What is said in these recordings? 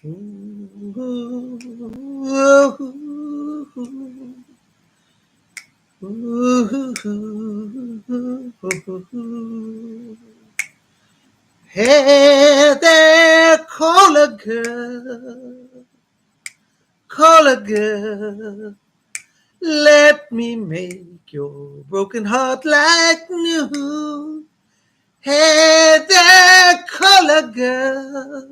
Ooh, hey there, call a girl. Let me make your broken heart like new. Hey there, call a girl,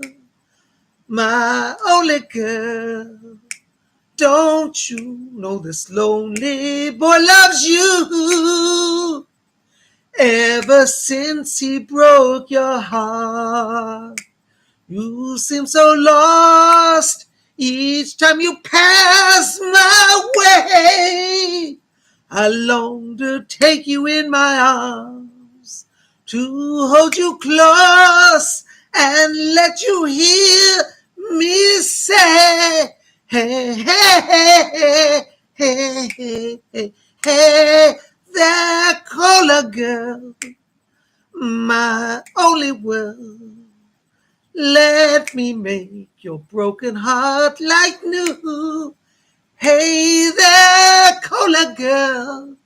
my only girl. Don't you know this lonely boy loves you? Ever since he broke your heart, you seem so lost each time you pass my way. I long to take you in my arms, to hold you close and let you hear me say, hey, hey, hey, hey, hey, hey, hey, that color girl, my only world. Let me make your broken heart like new. Hey there, cola girl.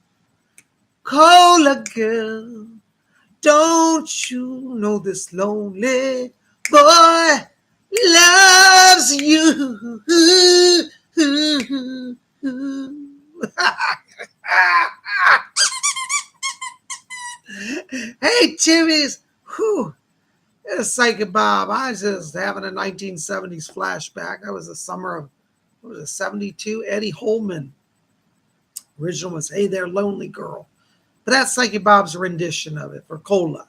Don't you know this lonely boy loves you? Hey, Timmies. Whew. It's Psychic Bob. I was just having a 1970s flashback. That was the summer of, what was it, 72? Eddie Holman. Original was Hey There, Lonely Girl. But that's Psychic Bob's rendition of it for Cola.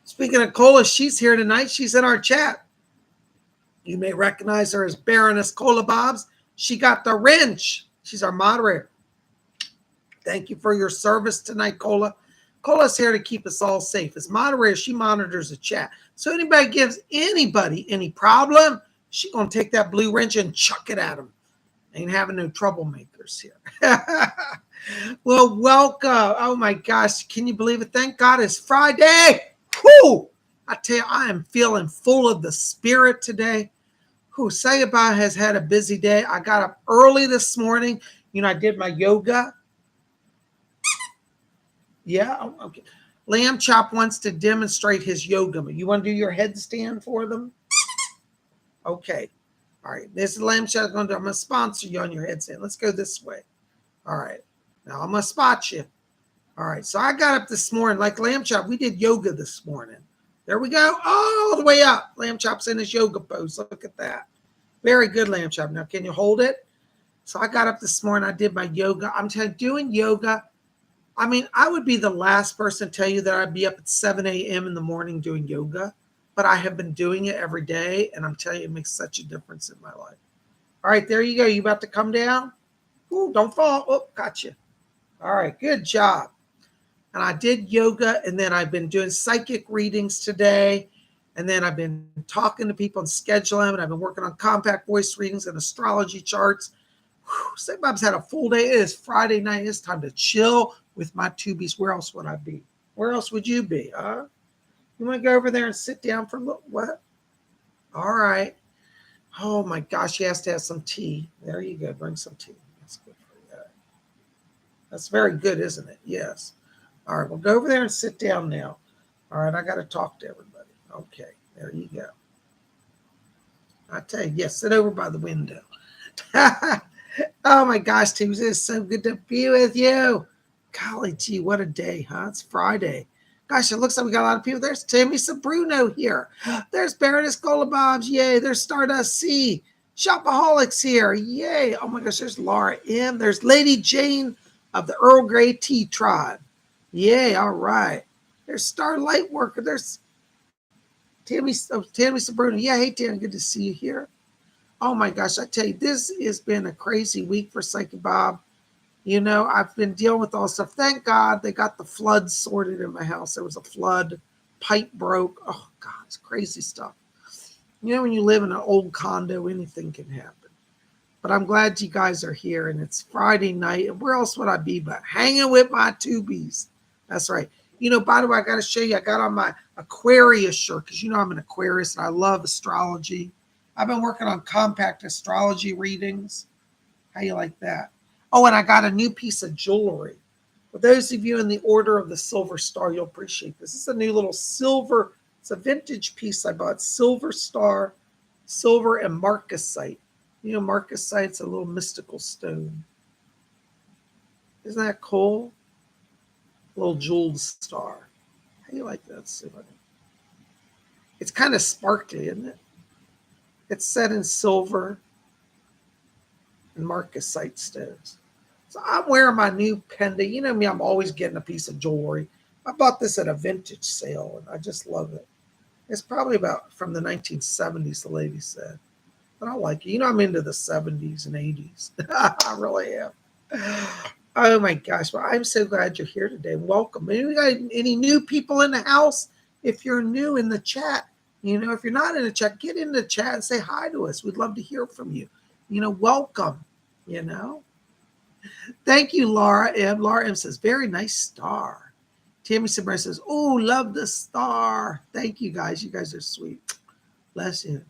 Speaking of Cola, she's here tonight. She's in our chat. You may recognize her as Baroness Cola Bobs. She got the wrench. She's our moderator. Thank you for your service tonight, Cola. Cola's here to keep us all safe. As moderator, she monitors the chat. So anybody gives anybody any problem, she's going to take that blue wrench and chuck it at them. Ain't having no troublemakers here. Well, welcome. Oh, my gosh. Can you believe it? Thank God it's Friday. Whew. I tell you, I am feeling full of the spirit today. Who Sayaba has had a busy day. I got up early this morning. You know, I did my yoga. Yeah, okay. Lamb Chop wants to demonstrate his yoga. You want to do your headstand for them? Okay. All right. This is Lamb Chop. I'm going to sponsor you on your headstand. Let's go this way. All right. Now I'm going to spot you. All right. So I got up this morning like Lamb Chop. We did yoga this morning. There we go. All the way up. Lamb Chop's in his yoga pose. Look at that. Very good, Lamb Chop. Now, can you hold it? So I got up this morning. I did my yoga. I'm telling you, doing yoga. I mean, I would be the last person to tell you that I'd be up at 7 a.m. in the morning doing yoga, but I have been doing it every day, and I'm telling you, it makes such a difference in my life. All right, there you go. You about to come down? Ooh, don't fall. Oh, got you. All right, good job. And I did yoga, and then I've been doing psychic readings today, and then I've been talking to people and scheduling, and I've been working on compact voice readings and astrology charts. Say Bob's had a full day. It is Friday night. It's time to chill with my tubies. Where else would I be? Where else would you be? You want to go over there and sit down for a little? What? All right. Oh my gosh, he has to have some tea. There you go. Bring some tea. That's good for you. That's very good, isn't it? Yes. All right. We'll go over there and sit down now. All right. I got to talk to everybody. Okay. There you go. I tell you, yes, sit over by the window. Oh my gosh, Tim, it is so good to be with you. Golly gee, what a day, huh? It's Friday. Gosh, it looks like we got a lot of people. There's Tammy Sabruno here. There's Baroness Cola Bobs. Yay. There's Stardust C. Shopaholics here. Yay. Oh my gosh, there's Laura M. There's Lady Jane of the Earl Grey Tea Tribe. Yay. All right. There's Starlight Worker. There's Tammy Sabruno. Yeah, hey, Tammy. Good to see you here. Oh my gosh, I tell you, this has been a crazy week for Psychic Bob. You know, I've been dealing with all stuff. Thank God they got the flood sorted in my house. There was a flood, pipe broke. Oh God, it's crazy stuff. You know, when you live in an old condo, anything can happen. But I'm glad you guys are here, and it's Friday night. And where else would I be but hanging with my tubies? That's right. You know, by the way, I got to show you, I got on my Aquarius shirt because, you know, I'm an Aquarius and I love astrology. I've been working on compact astrology readings. How you like that? Oh, and I got a new piece of jewelry. For those of you in the Order of the Silver Star, you'll appreciate this. This is a new little silver, it's a vintage piece I bought. Silver star, silver and marcasite. You know, marcasite's a little mystical stone. Isn't that cool? A little jeweled star. How do you like that? It's kind of sparkly, isn't it? It's set in silver and marcasite stones. So I'm wearing my new pendant. You know me, I'm always getting a piece of jewelry. I bought this at a vintage sale, and I just love it. It's probably about from the 1970s, the lady said. But I like it. You know, I'm into the 70s and 80s. I really am. Oh my gosh. Well, I'm so glad you're here today. Welcome. Maybe we got any new people in the house? If you're new in the chat, you know, if you're not in the chat, get in the chat and say hi to us. We'd love to hear from you. You know, welcome, you know. Thank you, Laura M. Laura M says, very nice star. Tammy Sabrina says, oh, love the star. Thank you, guys. You guys are sweet. Bless you.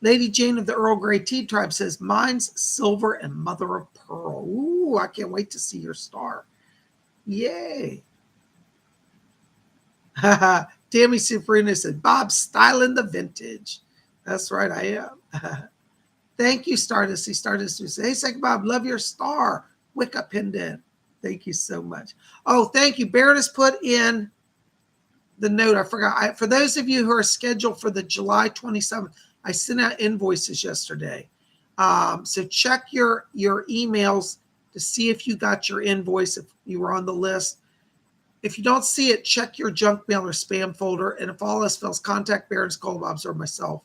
Lady Jane of the Earl Grey Tea Tribe says, mine's silver and mother of pearl. Ooh, I can't wait to see your star. Yay. Tammy Sabrina said, Bob, styling the vintage. That's right, I am. Thank you, Stardust. Stardust who says, hey, Psychic Bob, love your star. Wicca pendant. Thank you so much. Oh, thank you. Baroness put in the note. I forgot. For those of you who are scheduled for the July 27th, I sent out invoices yesterday. So check your emails to see if you got your invoice, if you were on the list. If you don't see it, check your junk mail or spam folder. And if all else fails, contact Baroness Golubobs or myself.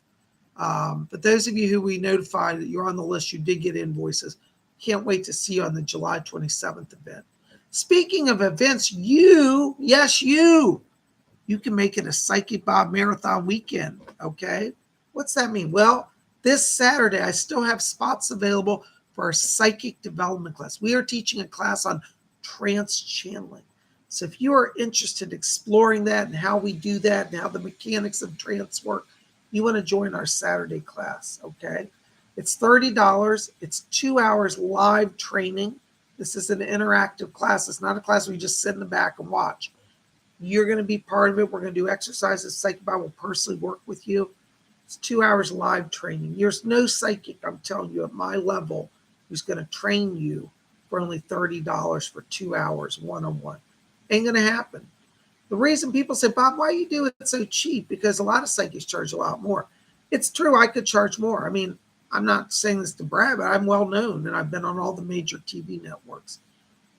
But those of you who we notified that you're on the list, you did get invoices. Can't wait to see you on the July 27th event. Speaking of events, you can make it a Psychic Bob Marathon weekend, okay? What's that mean? Well, this Saturday, I still have spots available for our psychic development class. We are teaching a class on trance channeling. So if you are interested in exploring that and how we do that and how the mechanics of trance work, you want to join our Saturday class, okay? It's $30. It's 2 hours live training. This is an interactive class. It's not a class where you just sit in the back and watch. You're going to be part of it. We're going to do exercises. Psychic Bob will personally work with you. It's 2 hours live training. There's no psychic, I'm telling you, at my level, who's going to train you for only $30 for 2 hours one-on-one. Ain't going to happen. The reason people say, Bob, why you do it so cheap? Because a lot of psychics charge a lot more. It's true, I could charge more. I mean, I'm not saying this to brag, but I'm well known and I've been on all the major TV networks.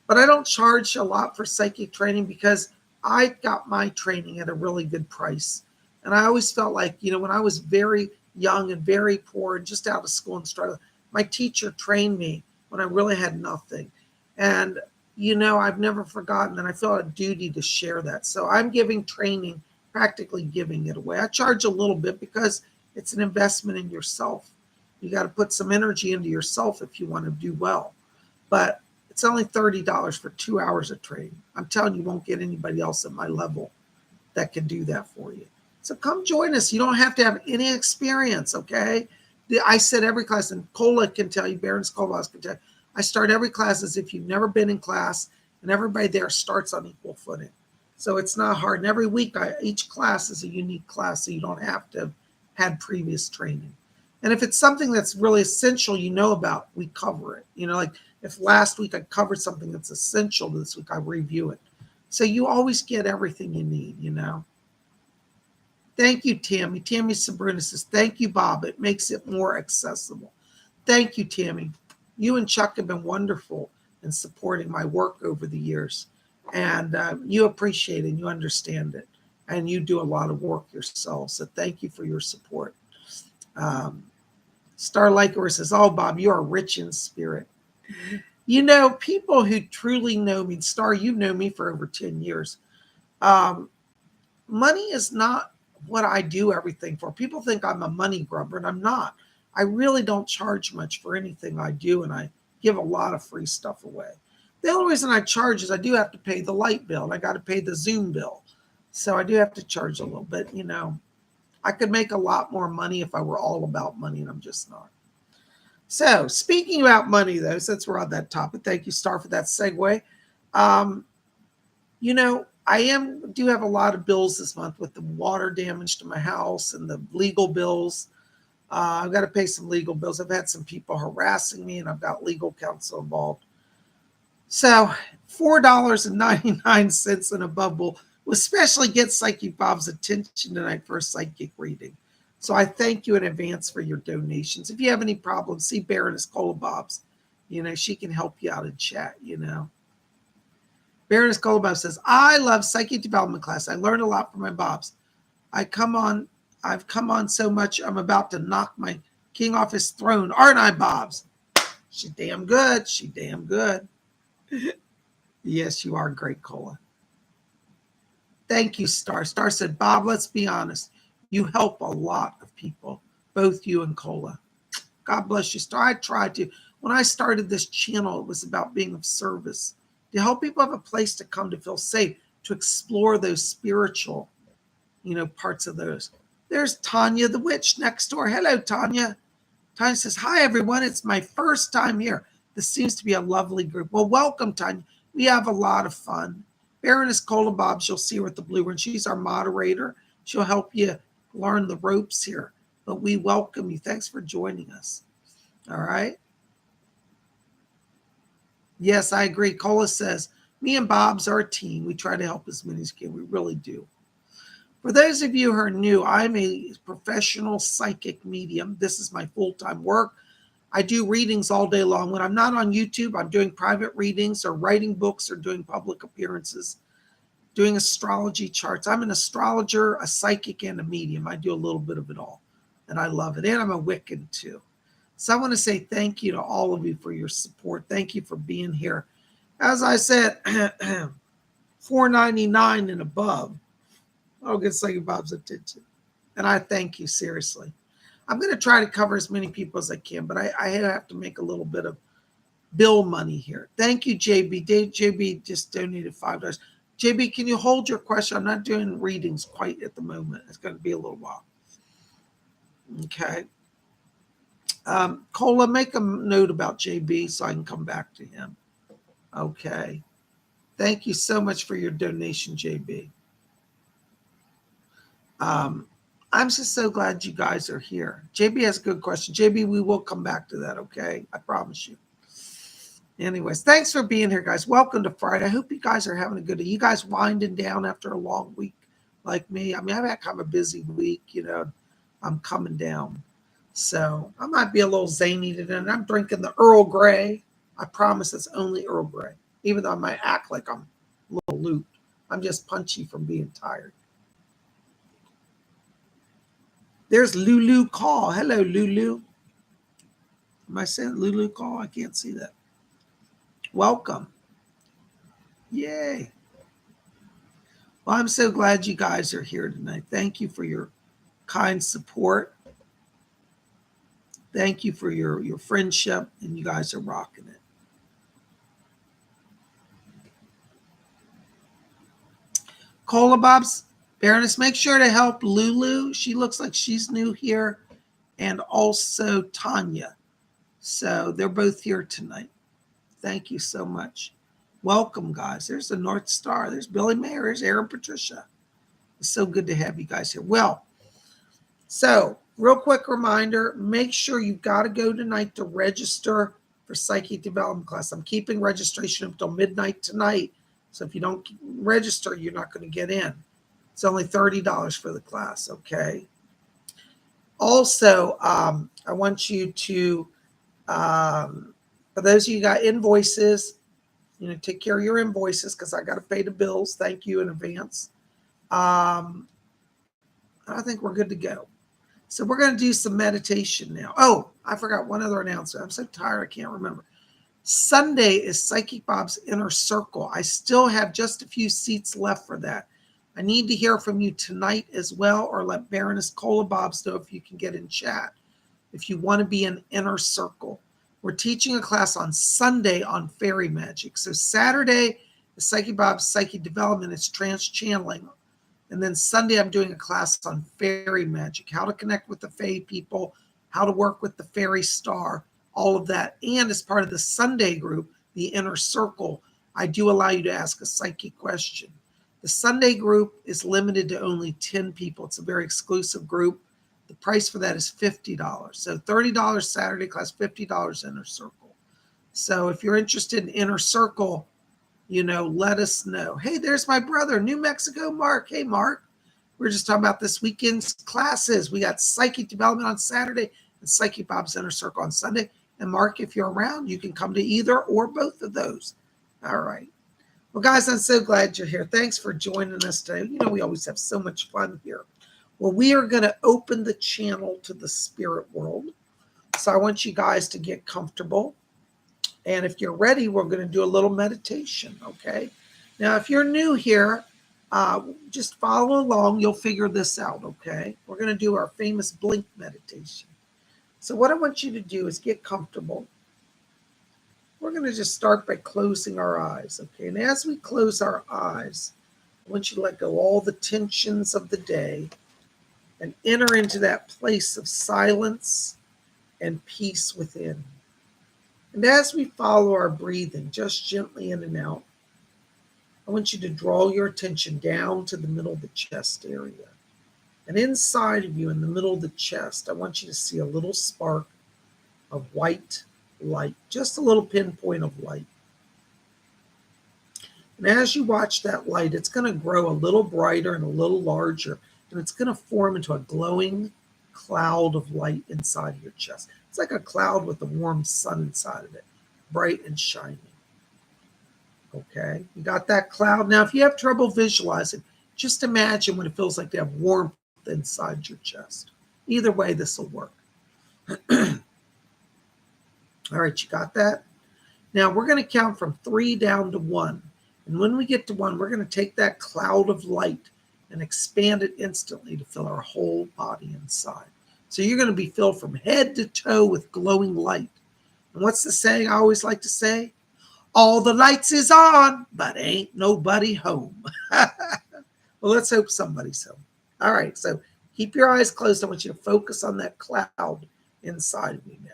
But I don't charge a lot for psychic training because I got my training at a really good price. And I always felt like, you know, when I was very young and very poor and just out of school and struggling, my teacher trained me when I really had nothing. And, you know, I've never forgotten, and I feel a duty to share that. So I'm giving training, practically giving it away. I charge a little bit because it's an investment in yourself. You got to put some energy into yourself if you want to do well. But it's only $30 for 2 hours of training. I'm telling you, won't get anybody else at my level that can do that for you. So come join us. You don't have to have any experience, okay? I said every class, and Cola can tell you, Baroness Golubobs can tell you, I start every class as if you've never been in class, and everybody there starts on equal footing. So it's not hard. And every week, each class is a unique class, so you don't have to have had previous training. And if it's something that's really essential you know about, we cover it. You know, like if last week I covered something that's essential this week, I review it. So you always get everything you need, you know. Thank you, Tammy. Tammy Sabrina says, thank you, Bob. It makes it more accessible. Thank you, Tammy. You and Chuck have been wonderful in supporting my work over the years. And you appreciate it and you understand it. And you do a lot of work yourself. So thank you for your support. Star Liker says, oh, Bob, you are rich in spirit. You know, people who truly know me, Star, you've known me for over 10 years. Money is not what I do everything for. People think I'm a money grubber, and I'm not. I really don't charge much for anything I do, and I give a lot of free stuff away. The only reason I charge is I do have to pay the light bill, and I got to pay the Zoom bill. So I do have to charge a little bit, you know. I could make a lot more money if I were all about money, and I'm just not. So speaking about money, though, since we're on that topic, thank you, Star, for that segue. I do have a lot of bills this month with the water damage to my house and the legal bills. I've got to pay some legal bills. I've had some people harassing me, and I've got legal counsel involved. So $4.99 and above will especially get Psychic Bob's attention tonight for a psychic reading. So I thank you in advance for your donations. If you have any problems, see Baroness Cola Bob's. She can help you out in chat, Baroness Cola Bob says, I love psychic development class. I learned a lot from my Bobs. I've come on so much, I'm about to knock my king off his throne. Aren't I, Bobs? She's damn good. Yes, you are great, Cola. Thank you, Star. Star said, Bob, let's be honest. You help a lot of people, both you and Cola. God bless you, Star. I tried to. When I started this channel, it was about being of service, to help people have a place to come to feel safe, to explore those spiritual, parts of those. There's Tanya the witch next door. Hello, Tanya. Tanya says, hi, everyone. It's my first time here. This seems to be a lovely group. Well, welcome, Tanya. We have a lot of fun. Baroness Cola Bobs, you'll see her with the blue one. She's our moderator. She'll help you learn the ropes here. But we welcome you. Thanks for joining us. All right. Yes, I agree. Cola says, me and Bob's are a team. We try to help as many as we can. We really do. For those of you who are new, I'm a professional psychic medium. This is my full-time work. I do readings all day long. When I'm not on YouTube, I'm doing private readings or writing books or doing public appearances, doing astrology charts. I'm an astrologer, a psychic, and a medium. I do a little bit of it all, and I love it. And I'm a Wiccan, too. So I want to say thank you to all of you for your support. Thank you for being here. As I said, $4.99 and above, I'll get Psychic Bob's attention. And I thank you, seriously. I'm going to try to cover as many people as I can, but I have to make a little bit of bill money here. Thank you, JB. JB just donated $5. JB, can you hold your question? I'm not doing readings quite at the moment. It's going to be a little while. Okay. Cola, make a note about JB so I can come back to him. Okay. Thank you so much for your donation, JB. I'm just so glad you guys are here. JB has a good question. JB, we will come back to that, okay? I promise you. Anyways, thanks for being here, guys. Welcome to Friday. I hope you guys are having a good day. You guys winding down after a long week like me. I mean, I've had kind of a busy week, I'm coming down. So I might be a little zany today. And I'm drinking the Earl Grey. I promise it's only Earl Grey, even though I might act like I'm a little looped. I'm just punchy from being tired. There's Lulu Call. Hello, Lulu. Am I saying Lulu Call? I can't see that. Welcome. Yay. Well, I'm so glad you guys are here tonight. Thank you for your kind support. Thank you for your friendship, and you guys are rocking it. Cola Bob's, Baroness, make sure to help Lulu. She looks like she's new here. And also Tanya. So they're both here tonight. Thank you so much. Welcome, guys. There's the North Star. There's Billy Mayer. There's Aaron Patricia. It's so good to have you guys here. Well, so real quick reminder, make sure you've got to go tonight to register for Psychic Development class. I'm keeping registration until midnight tonight. So if you don't register, you're not going to get in. It's only $30 for the class, okay? Also, I want you to, for those of you who got invoices, take care of your invoices because I got to pay the bills. Thank you in advance. I think we're good to go. So we're going to do some meditation now. Oh, I forgot one other announcement. I'm so tired, I can't remember. Sunday is Psychic Bob's Inner Circle. I still have just a few seats left for that. I need to hear from you tonight as well, or let Baroness Cola Bobs know if you can get in chat. If you want to be in Inner Circle. We're teaching a class on Sunday on fairy magic. So Saturday is Psychic Bob's Psychic Development. It's trans channeling. And then Sunday, I'm doing a class on fairy magic, how to connect with the fae people, how to work with the fairy star, all of that. And as part of the Sunday group, the inner circle, I do allow you to ask a psychic question. The Sunday group is limited to only 10 people. It's a very exclusive group. The price for that is $50. So $30 Saturday class, $50 inner circle. So if you're interested in inner circle, let us know. Hey, there's my brother, New Mexico, Mark. Hey, Mark. We're just talking about this weekend's classes. We got Psychic Development on Saturday and Psychic Bob's Inner Circle on Sunday. And Mark, if you're around, you can come to either or both of those. All right. Well, guys, I'm so glad you're here. Thanks for joining us today. We always have so much fun here. Well, we are going to open the channel to the spirit world. So I want you guys to get comfortable. And if you're ready, we're going to do a little meditation, okay? Now, if you're new here, just follow along. You'll figure this out, okay? We're going to do our famous blink meditation. So what I want you to do is get comfortable. We're going to just start by closing our eyes, okay? And as we close our eyes, I want you to let go all the tensions of the day and enter into that place of silence and peace within. And as we follow our breathing, just gently in and out, I want you to draw your attention down to the middle of the chest area. And inside of you, in the middle of the chest, I want you to see a little spark of white light, just a little pinpoint of light. And as you watch that light, it's going to grow a little brighter and a little larger, and it's going to form into a glowing cloud of light inside of your chest. It's like a cloud with a warm sun inside of it, bright and shining. Okay, you got that cloud? Now, if you have trouble visualizing, just imagine what it feels like to have warmth inside your chest. Either way, this will work. All right, you got that? Now, we're going to count from 3 down to 1. And when we get to 1, we're going to take that cloud of light and expand it instantly to fill our whole body inside. So you're going to be filled from head to toe with glowing light. And what's the saying I always like to say? All the lights is on, but ain't nobody home. Well, let's hope somebody's home. All right, so keep your eyes closed. I want you to focus on that cloud inside of you now.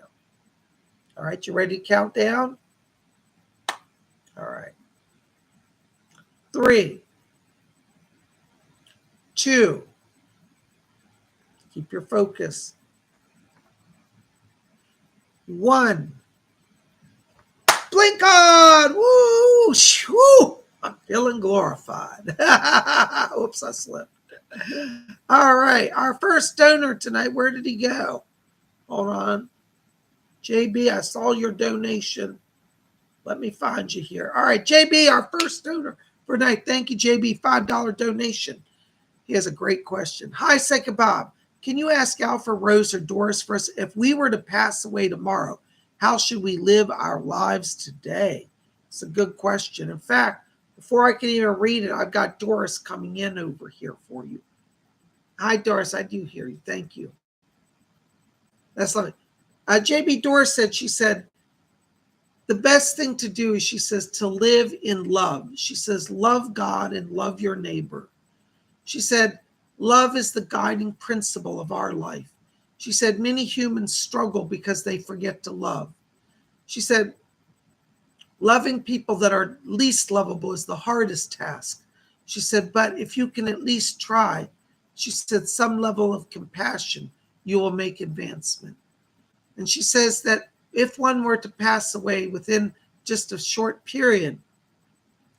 All right, you ready to count down? All right. 3, 2, keep your focus. 1. Blink on! Woo! Woo! I'm feeling glorified. Oops, I slipped. All right, our first donor tonight, where did he go? Hold on. JB, I saw your donation. Let me find you here. All right, JB, our first donor for tonight. Thank you, JB, $5 donation. He has a great question. Hi, Psychic Bob. Can you ask Alpha, Rose, or Doris for us, if we were to pass away tomorrow, how should we live our lives today? It's a good question. In fact, before I can even read it, I've got Doris coming in over here for you. Hi, Doris. I do hear you. Thank you. That's lovely. JB Doris said, the best thing to do is, she says, to live in love. She says, love God and love your neighbor. She said, love is the guiding principle of our life. She said, many humans struggle because they forget to love. She said, loving people that are least lovable is the hardest task. She said, but if you can at least try, she said, some level of compassion, you will make advancement. And she says that if one were to pass away within just a short period,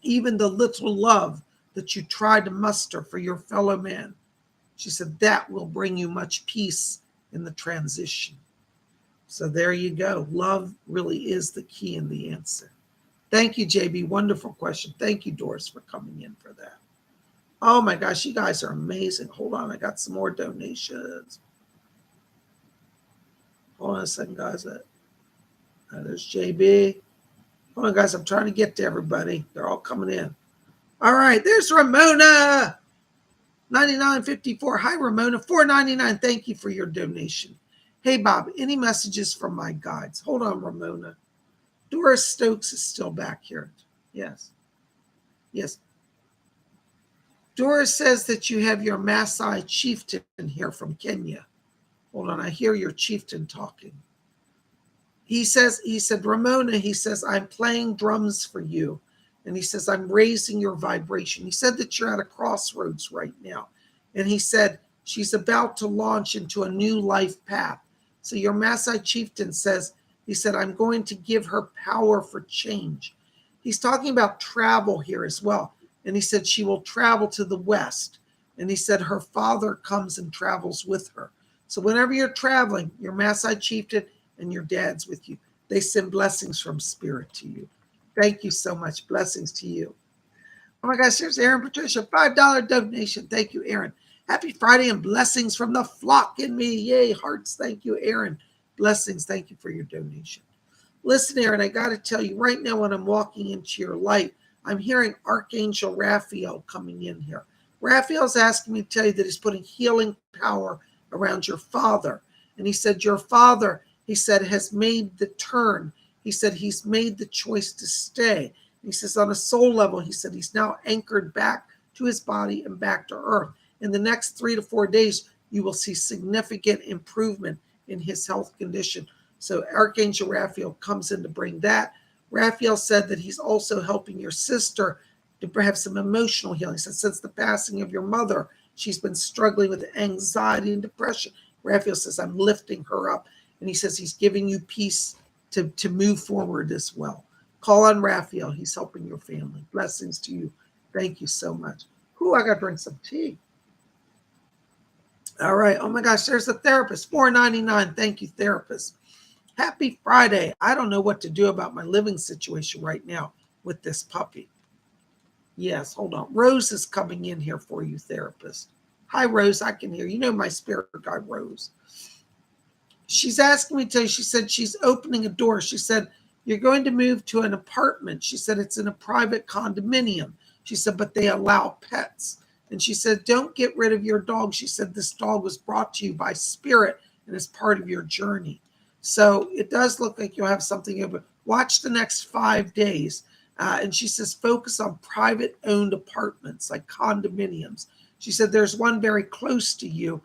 even the little love that you try to muster for your fellow man, she said, that will bring you much peace in the transition. So there you go. Love really is the key and the answer. Thank you, JB. Wonderful question. Thank you, Doris, for coming in for that. Oh my gosh, you guys are amazing. Hold on, I got some more donations. Hold on a second, guys. There's JB. Hold on, guys. I'm trying to get to everybody. They're all coming in. All right, there's Ramona. 99.54. Hi, Ramona. $4.99. Thank you for your donation. Hey, Bob, any messages from my guides? Hold on, Ramona. Doris Stokes is still back here. Yes. Yes. Doris says that you have your Maasai chieftain here from Kenya. Hold on, I hear your chieftain talking. He said, Ramona, he says, I'm playing drums for you. And he says, I'm raising your vibration. He said that you're at a crossroads right now. And he said, she's about to launch into a new life path. So your Maasai chieftain says, he said, I'm going to give her power for change. He's talking about travel here as well. And he said, she will travel to the west. And he said, her father comes and travels with her. So whenever you're traveling, your Maasai chieftain and your dad's with you. They send blessings from spirit to you. Thank you so much. Blessings to you. Oh my gosh, there's Aaron Patricia, $5 donation. Thank you, Aaron. Happy Friday and blessings from the flock in me. Yay, hearts. Thank you, Aaron. Blessings. Thank you for your donation. Listen, Aaron, I got to tell you right now when I'm walking into your light, I'm hearing Archangel Raphael coming in here. Raphael's asking me to tell you that he's putting healing power around your father. And he said, your father, he said, has made the turn. He said, he's made the choice to stay. He says, on a soul level, he said, he's now anchored back to his body and back to earth. In the next 3 to 4 days, you will see significant improvement in his health condition. So Archangel Raphael comes in to bring that. Raphael said that he's also helping your sister to have some emotional healing. He said, since the passing of your mother, she's been struggling with anxiety and depression. Raphael says, I'm lifting her up. And he says he's giving you peace to move forward as well. Call on Raphael. He's helping your family. Blessings to you. Thank you so much. Ooh, I got to drink some tea. All right. Oh my gosh, there's a therapist. $4.99. Thank you, therapist. Happy Friday. I don't know what to do about my living situation right now with this puppy. Yes, hold on. Rose is coming in here for you, therapist. Hi, Rose. I can hear you. You know my spirit guide, Rose. She's asking me to tell you, she said she's opening a door. She said, you're going to move to an apartment. She said it's in a private condominium. She said, but they allow pets. And she said, don't get rid of your dog. She said, this dog was brought to you by spirit and is part of your journey. So it does look like you'll have something over. Watch the next 5 days. And she says, focus on private owned apartments like condominiums. She said, there's one very close to you.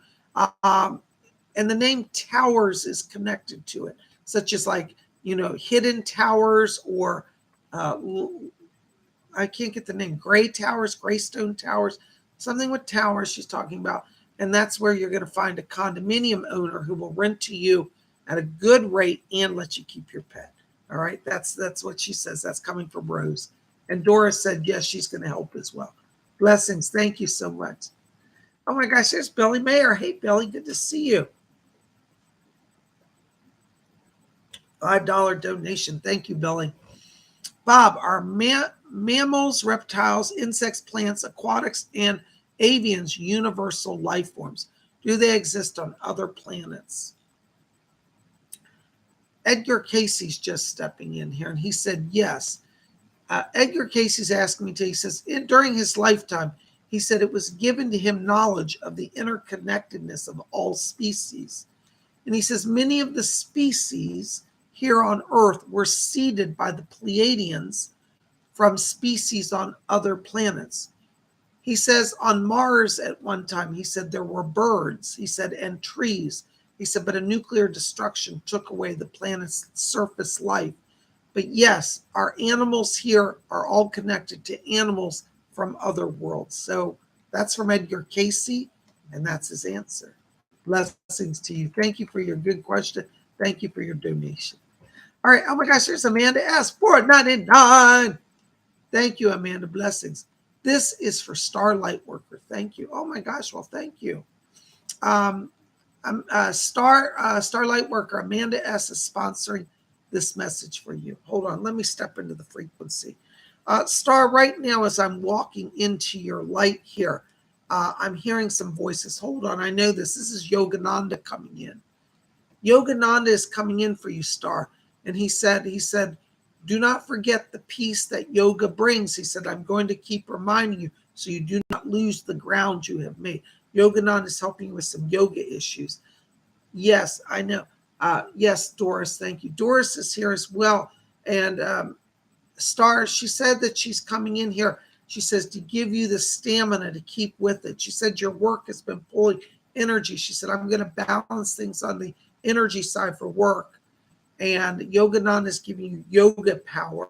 And the name Towers is connected to it, such as like, Hidden Towers or I can't get the name, Gray Towers, Greystone Towers, something with towers she's talking about. And that's where you're going to find a condominium owner who will rent to you at a good rate and let you keep your pet. All right. That's what she says. That's coming from Rose. And Doris said, yes, she's going to help as well. Blessings. Thank you so much. Oh my gosh, there's Billy Mayer. Hey, Billy, good to see you. $5 donation. Thank you, Billy. Bob, are mammals, reptiles, insects, plants, aquatics, and avians universal life forms? Do they exist on other planets? Edgar Casey's just stepping in here, and he said yes. Edgar Casey's asking me to, he says, during his lifetime, he said it was given to him knowledge of the interconnectedness of all species. And he says many of the species here on Earth were seeded by the Pleiadians from species on other planets. He says on Mars at one time, he said there were birds, he said, and trees. He said, but a nuclear destruction took away the planet's surface life. But yes, our animals here are all connected to animals from other worlds. So that's from Edgar Casey, and that's his answer. Blessings to you. Thank you for your good question. Thank you for your donation. All right. Oh my gosh, there's Amanda S. $4.99. Thank you, Amanda. Blessings. This is for Starlight Worker. Thank you. Oh my gosh. Well, thank you. Starlight Worker Amanda S. is sponsoring this message for you. Hold on. Let me step into the frequency. Star, right now as I'm walking into your light here, I'm hearing some voices. Hold on. I know this. This is Yogananda coming in. Yogananda is coming in for you, Star. And he said, do not forget the peace that yoga brings. He said, I'm going to keep reminding you so you do not lose the ground you have made. Yogananda is helping you with some yoga issues. Yes, I know. Yes, Doris, thank you. Doris is here as well. And Star, she said that she's coming in here. She says to give you the stamina to keep with it. She said your work has been pulling energy. She said, I'm going to balance things on the energy side for work. And Yogananda is giving you yoga power.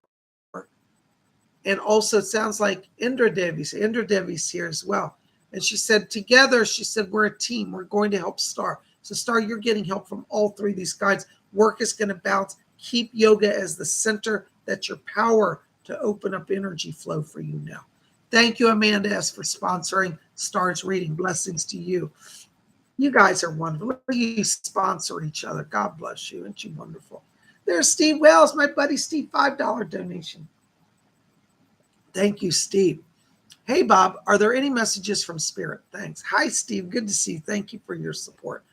And also it sounds like Indra Devi's here as well. And she said, together, she said, we're a team. We're going to help Star. So Star, you're getting help from all three of these guides. Work is going to bounce. Keep yoga as the center. That's your power to open up energy flow for you now. Thank you, Amanda S., for sponsoring Star's reading. Blessings to you. You guys are wonderful. You sponsor each other. God bless you. Aren't you wonderful? There's Steve Wells, my buddy Steve, $5 donation. Thank you, Steve. Hey, Bob, are there any messages from Spirit? Thanks. Hi, Steve. Good to see you. Thank you for your support.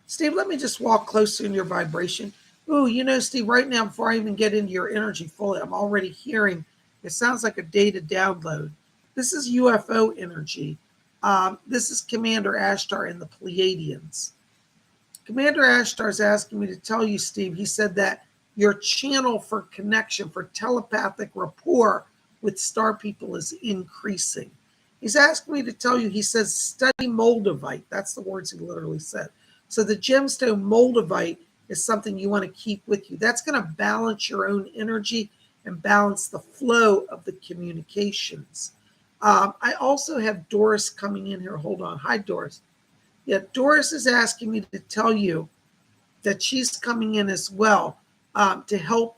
Steve, let me just walk closer in your vibration. Ooh, you know, Steve, right now, before I even get into your energy fully, I'm already hearing, it sounds like a data download. This is UFO energy. This is Commander Ashtar and the Pleiadians. Commander Ashtar is asking me to tell you, Steve, he said that your channel for connection, for telepathic rapport with star people is increasing. He's asking me to tell you, he says, study Moldavite. That's the words he literally said. So the gemstone Moldavite is something you want to keep with you. That's going to balance your own energy and balance the flow of the communications. I also have Doris coming in here. Hold on. Hi, Doris. Yeah, Doris is asking me to tell you that she's coming in as well to help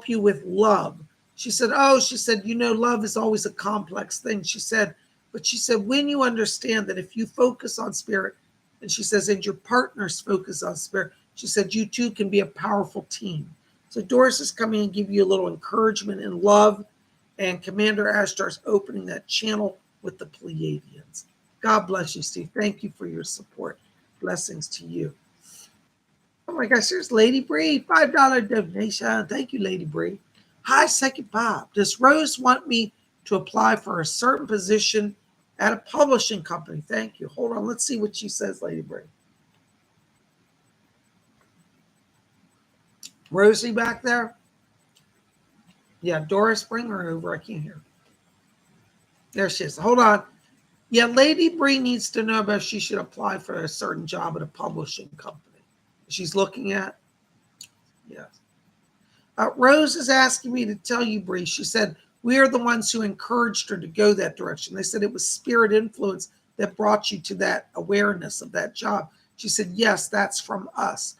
you with love. She said, you know, love is always a complex thing. She said, when you understand that if you focus on spirit, and she says, and your partners focus on spirit, she said, you two can be a powerful team. So Doris is coming and give you a little encouragement and love, and Commander Ashtar is opening that channel with the Pleiadians. God bless you, Steve. Thank you for your support. Blessings to you. Oh my gosh, there's Lady Bree, $5 donation. Thank you, Lady Bree. Hi, Psychic Bob. Does Rose want me to apply for a certain position at a publishing company? Thank you. Hold on. Let's see what she says, Lady Bree. Rosie back there? Yeah, Doris, bring her over. I can't hear. There she is. Hold on. Yeah, Lady Bree needs to know about if she should apply for a certain job at a publishing company. She's looking at? Yes. Rose is asking me to tell you, Bree. She said, we are the ones who encouraged her to go that direction. They said it was spirit influence that brought you to that awareness of that job. She said, yes, that's from us.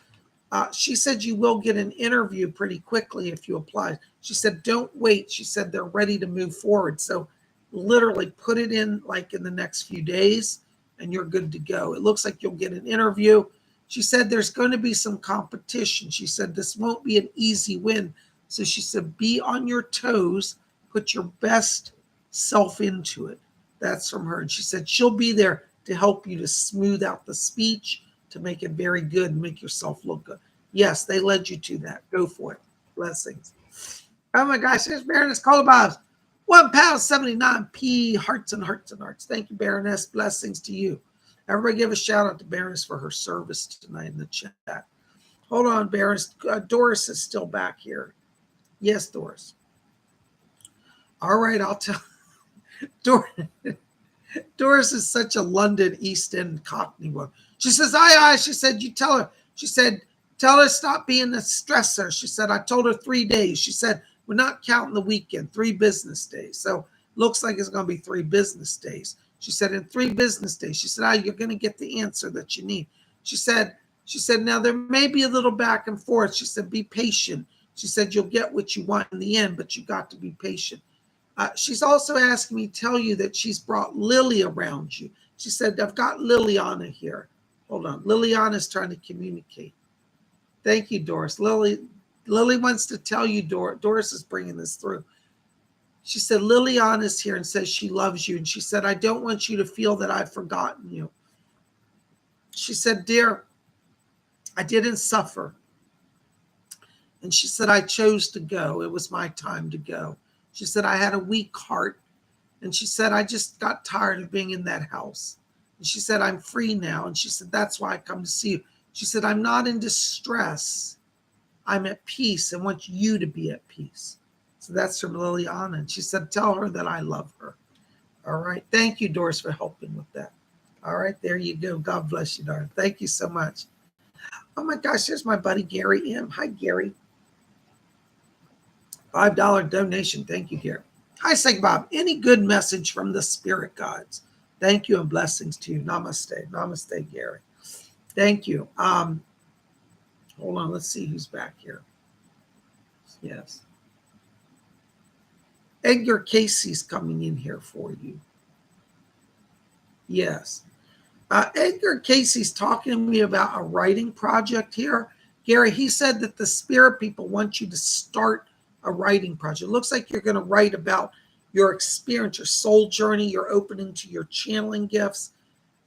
She said you will get an interview pretty quickly if you apply. She said, don't wait. She said they're ready to move forward. So literally put it in like in the next few days and you're good to go. It looks like you'll get an interview. She said there's going to be some competition. She said this won't be an easy win. So she said, be on your toes, put your best self into it. That's from her. And she said she'll be there to help you to smooth out the speech, to make it very good and make yourself look good. Yes, they led you to that. Go for it. Blessings. Oh my gosh, there's Baroness Colobobs. £1.79. Hearts and hearts and hearts. Thank you, Baroness. Blessings to you. Everybody give a shout out to Baroness for her service tonight in the chat. Hold on, Baroness. Doris is still back here. Yes, Doris. All right, I'll tell. Doris is such a London East End Cockney woman. She says, aye. She said, you tell her. She said, tell her stop being a stressor. She said, I told her 3 days. She said, we're not counting the weekend, 3 business days. So looks like it's going to be 3 business days. She said, in 3 business days. She said, you're going to get the answer that you need. She said, now there may be a little back and forth. She said, be patient. She said, you'll get what you want in the end, but you got to be patient. She's also asking me to tell you that she's brought Lily around you. She said, I've got Liliana here. Hold on. Liliana's trying to communicate. Thank you, Doris. Lily wants to tell you, Doris is bringing this through. She said, Liliana's here and says she loves you. And she said, I don't want you to feel that I've forgotten you. She said, dear, I didn't suffer. And she said, I chose to go. It was my time to go. She said, I had a weak heart. And she said, I just got tired of being in that house. And she said, I'm free now. And she said, that's why I come to see you. She said, I'm not in distress. I'm at peace and want you to be at peace. So that's from Liliana. And she said, tell her that I love her. All right. Thank you, Doris, for helping with that. All right. There you go. God bless you, darling. Thank you so much. Oh my gosh, here's my buddy Gary M. Hi, Gary. $5 donation. Thank you, Gary. Hi, Psychic Bob. Any good message from the spirit gods? Thank you and blessings to you. Namaste. Namaste, Gary. Thank you. Hold on. Let's see who's back here. Yes. Edgar Casey's coming in here for you. Yes. Edgar Casey's talking to me about a writing project here. Gary, he said that the spirit people want you to start a writing project. It looks like you're going to write about your experience, your soul journey, your opening to your channeling gifts,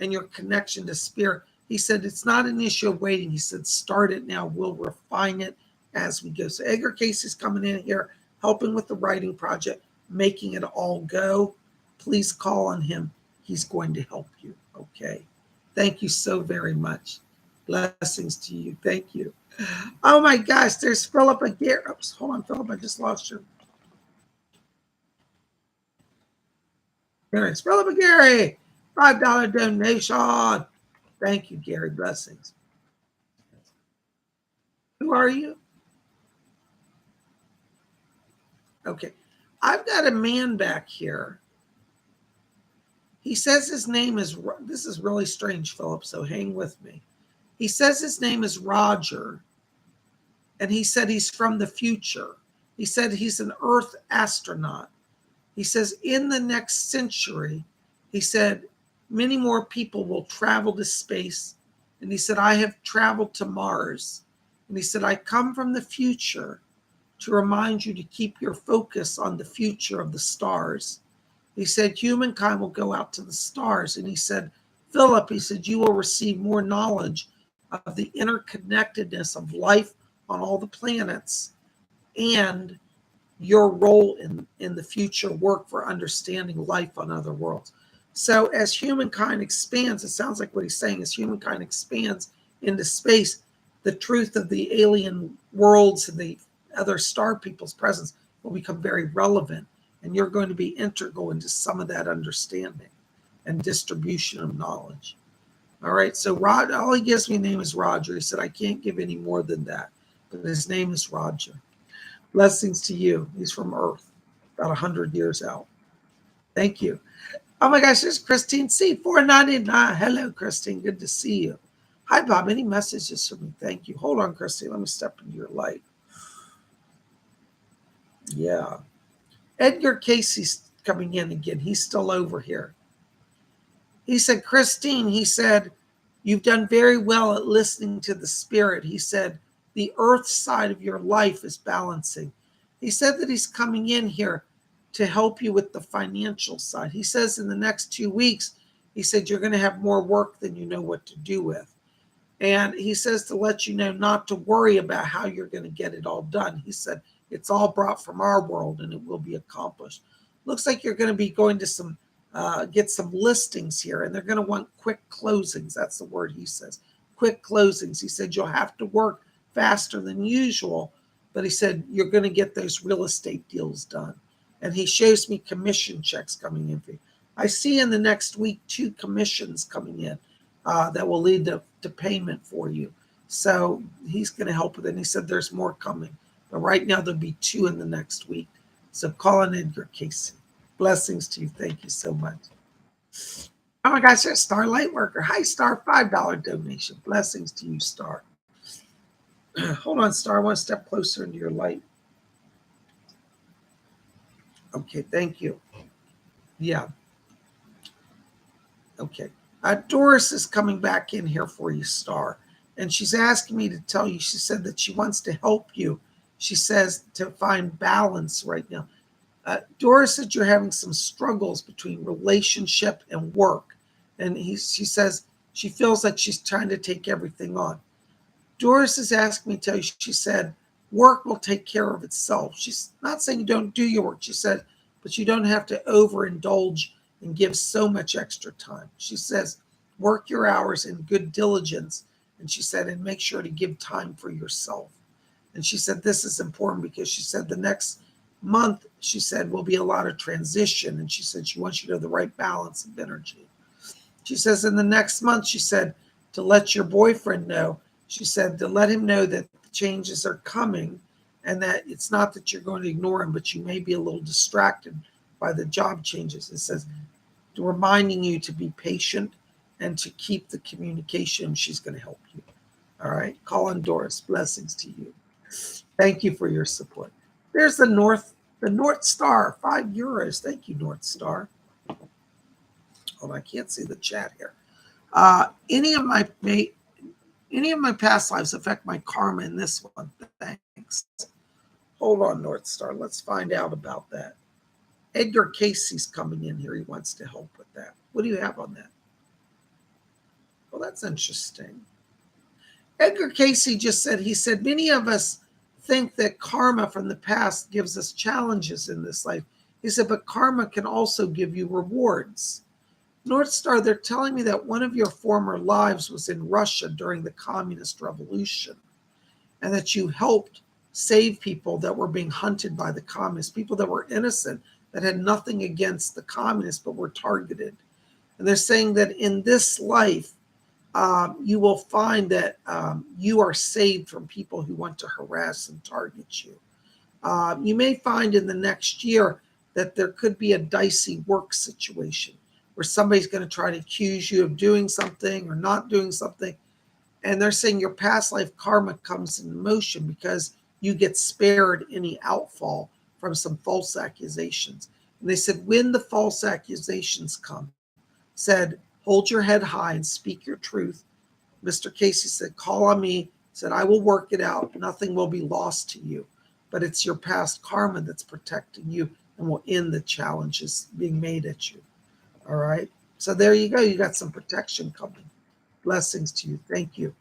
and your connection to spirit. He said it's not an issue of waiting. He said start it now. We'll refine it as we go. So Edgar Casey's coming in here, helping with the writing project, making it all go. Please call on him. He's going to help you. Okay. Thank you so very much. Blessings to you. Thank you. Oh my gosh, there's Philip again. Oops, hold on, Philip. I just lost you. There's Philip Gary. $5 donation. Thank you, Gary. Blessings. Who are you? Okay. I've got a man back here. He says his name is, this is really strange, Philip, so hang with me. He says his name is Roger, and he said he's from the future. He said he's an Earth astronaut. He says in the next century, he said, many more people will travel to space. And he said, I have traveled to Mars. And he said, I come from the future to remind you to keep your focus on the future of the stars. He said, humankind will go out to the stars. And he said, Philip, he said, you will receive more knowledge of the interconnectedness of life on all the planets and your role in the future work for understanding life on other worlds. So as humankind expands, it sounds like what he's saying is humankind expands into space, the truth of the alien worlds and the other star people's presence will become very relevant. And you're going to be integral into some of that understanding and distribution of knowledge. All right. So Rod, all he gives me a name is Roger. He said, I can't give any more than that. But his name is Roger. Blessings to you. He's from Earth, about 100 years out. Thank you. Oh my gosh, there's Christine C. 499. Hello, Christine. Good to see you. Hi, Bob. Any messages for me? Thank you. Hold on, Christine. Let me step into your light. Yeah. Edgar Casey's coming in again. He's still over here. He said, Christine, he said, you've done very well at listening to the spirit. He said, the earth side of your life is balancing. He said that he's coming in here to help you with the financial side. He says in the next 2 weeks, he said, you're going to have more work than you know what to do with. And he says to let you know not to worry about how you're going to get it all done. He said, it's all brought from our world and it will be accomplished. Looks like you're going to be going to get some listings here, and they're going to want quick closings. That's the word he says, quick closings. He said, you'll have to work faster than usual, but he said, you're going to get those real estate deals done. And he shows me commission checks coming in for you. I see in the next week 2 commissions coming in that will lead to payment for you. So he's going to help with it. And he said there's more coming. But right now there'll be 2 in the next week. So call on Edgar Casey. Blessings to you. Thank you so much. Oh my gosh, there's Star Lightworker. Hi, Star. $5 donation. Blessings to you, Star. Hold on, Star. I want to step closer into your light. Okay, thank you. Yeah. Okay. Doris is coming back in here for you, Star. And she's asking me to tell you, she said that she wants to help you. She says to find balance right now. Doris said you're having some struggles between relationship and work. And she says she feels like she's trying to take everything on. Doris is asking me to tell you, she said, work will take care of itself. She's not saying you don't do your work. She said, but you don't have to overindulge and give so much extra time. She says, work your hours in good diligence. And she said, and make sure to give time for yourself. And she said, this is important because she said the next month, she said, will be a lot of transition. And she said she wants you to have the right balance of energy. She says in the next month, she said, to let your boyfriend know, she said, to let him know that the changes are coming and that it's not that you're going to ignore him, but you may be a little distracted by the job changes. It says, reminding you to be patient and to keep the communication. She's going to help you. All right. Call on Doris. Blessings to you. Thank you for your support. There's the North Star, €5. Thank you, North Star. Oh, I can't see the chat here. Any of my past lives affect my karma in this one? Thanks. Hold on, North Star. Let's find out about that. Edgar Casey's coming in here. He wants to help with that. What do you have on that? Well, that's interesting. Edgar Casey just said, he said, many of us think that karma from the past gives us challenges in this life. He said, but karma can also give you rewards. North Star, they're telling me that one of your former lives was in Russia during the communist revolution and that you helped save people that were being hunted by the communists, people that were innocent, that had nothing against the communists but were targeted. And they're saying that in this life, you will find that you are saved from people who want to harass and target you. You may find in the next year that there could be a dicey work situation where somebody's going to try to accuse you of doing something or not doing something. And they're saying your past life karma comes in motion because you get spared any outfall from some false accusations. And they said, when the false accusations come, said, hold your head high and speak your truth. Mr. Casey said, call on me, said, I will work it out. Nothing will be lost to you, but it's your past karma that's protecting you and will end the challenges being made at you. All right. So there you go. You got some protection coming. Blessings to you. Thank you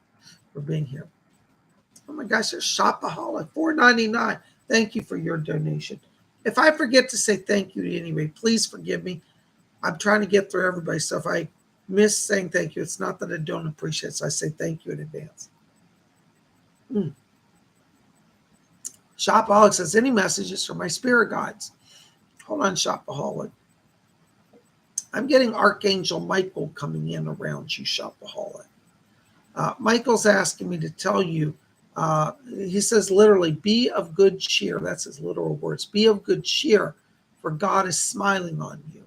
for being here. Oh my gosh, there's Shopaholic, $4.99. Thank you for your donation. If I forget to say thank you to anybody, please forgive me. I'm trying to get through everybody. So if I miss saying thank you, it's not that I don't appreciate it. So I say thank you in advance. Shopaholic says, any messages from my spirit guides? Hold on, Shopaholic. I'm getting Archangel Michael coming in around you, Shopaholic. Michael's asking me to tell you, he says literally, be of good cheer. That's his literal words. Be of good cheer, for God is smiling on you.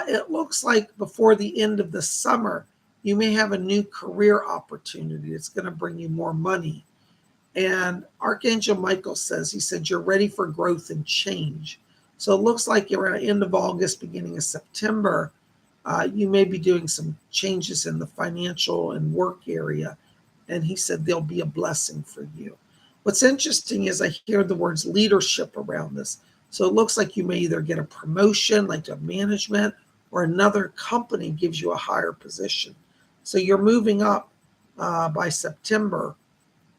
It looks like before the end of the summer, you may have a new career opportunity. It's going to bring you more money. And Archangel Michael says, he said, you're ready for growth and change. So it looks like around the end of August, beginning of September, you may be doing some changes in the financial and work area. And he said, there'll be a blessing for you. What's interesting is I hear the words leadership around this. So it looks like you may either get a promotion, like to management, or another company gives you a higher position. So you're moving up by September,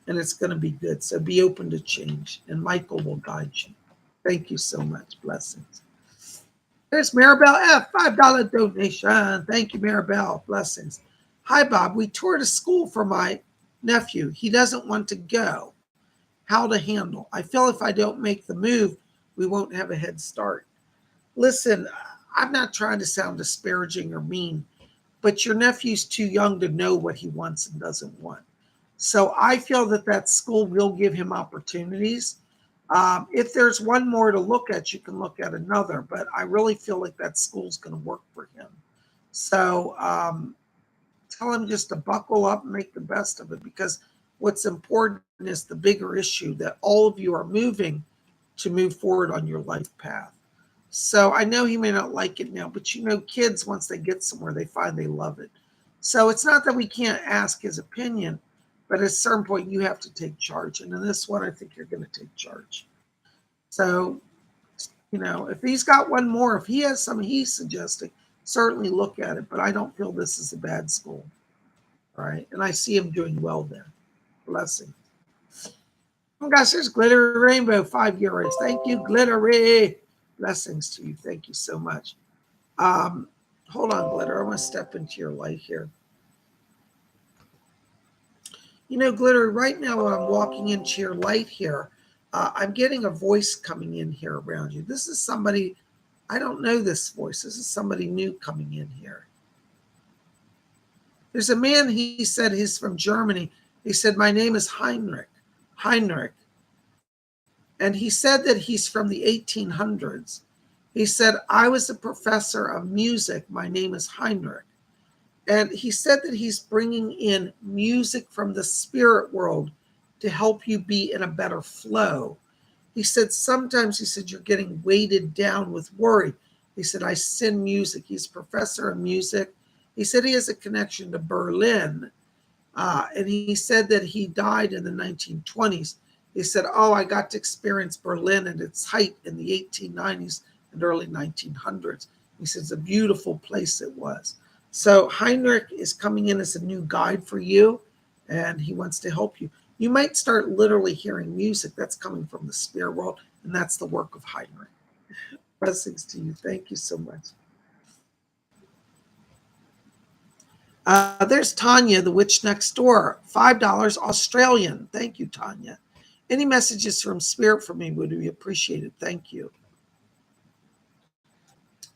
and it's going to be good. So be open to change, and Michael will guide you. Thank you so much. Blessings. There's Maribel F., $5 donation. Thank you, Maribel. Blessings. Hi, Bob. We toured a school for my nephew. He doesn't want to go. How to handle? I feel if I don't make the move, we won't have a head start. Listen, I'm not trying to sound disparaging or mean, but your nephew's too young to know what he wants and doesn't want. So I feel that school will give him opportunities. If there's one more to look at, you can look at another, but I really feel like that school's going to work for him. So tell him just to buckle up and make the best of it, because what's important is the bigger issue that all of you are moving to move forward on your life path. So I know he may not like it now, but you know, kids, once they get somewhere, they find they love it. So it's not that we can't ask his opinion, but at a certain point, you have to take charge. And in this one, I think you're going to take charge. So, you know, if he's got one more, if he has something he's suggesting, certainly look at it. But I don't feel this is a bad school. All right. And I see him doing well there. Blessing. Oh, gosh, there's Glittery Rainbow, €5. Thank you, Glittery. Blessings to you. Thank you so much. Hold on, Glitter. I want to step into your light here. You know, Glitter, right now when I'm walking into your light here, I'm getting a voice coming in here around you. This is somebody, I don't know this voice. This is somebody new coming in here. There's a man, he said he's from Germany. He said, my name is Heinrich. Heinrich. And he said that he's from the 1800s. He said, I was a professor of music. My name is Heinrich. And he said that he's bringing in music from the spirit world to help you be in a better flow. He said, sometimes, he said, you're getting weighted down with worry. He said, I send music. He's a professor of music. He said he has a connection to Berlin. And he said that he died in the 1920s. He said, oh, I got to experience Berlin at its height in the 1890s and early 1900s. He said, it's a beautiful place it was. So Heinrich is coming in as a new guide for you, and he wants to help you. You might start literally hearing music that's coming from the spirit world, and that's the work of Hickman. Blessings to you. Thank you so much. There's Tanya, the witch next door. $5 Australian. Thank you, Tanya. Any messages from spirit for me would be appreciated. Thank you.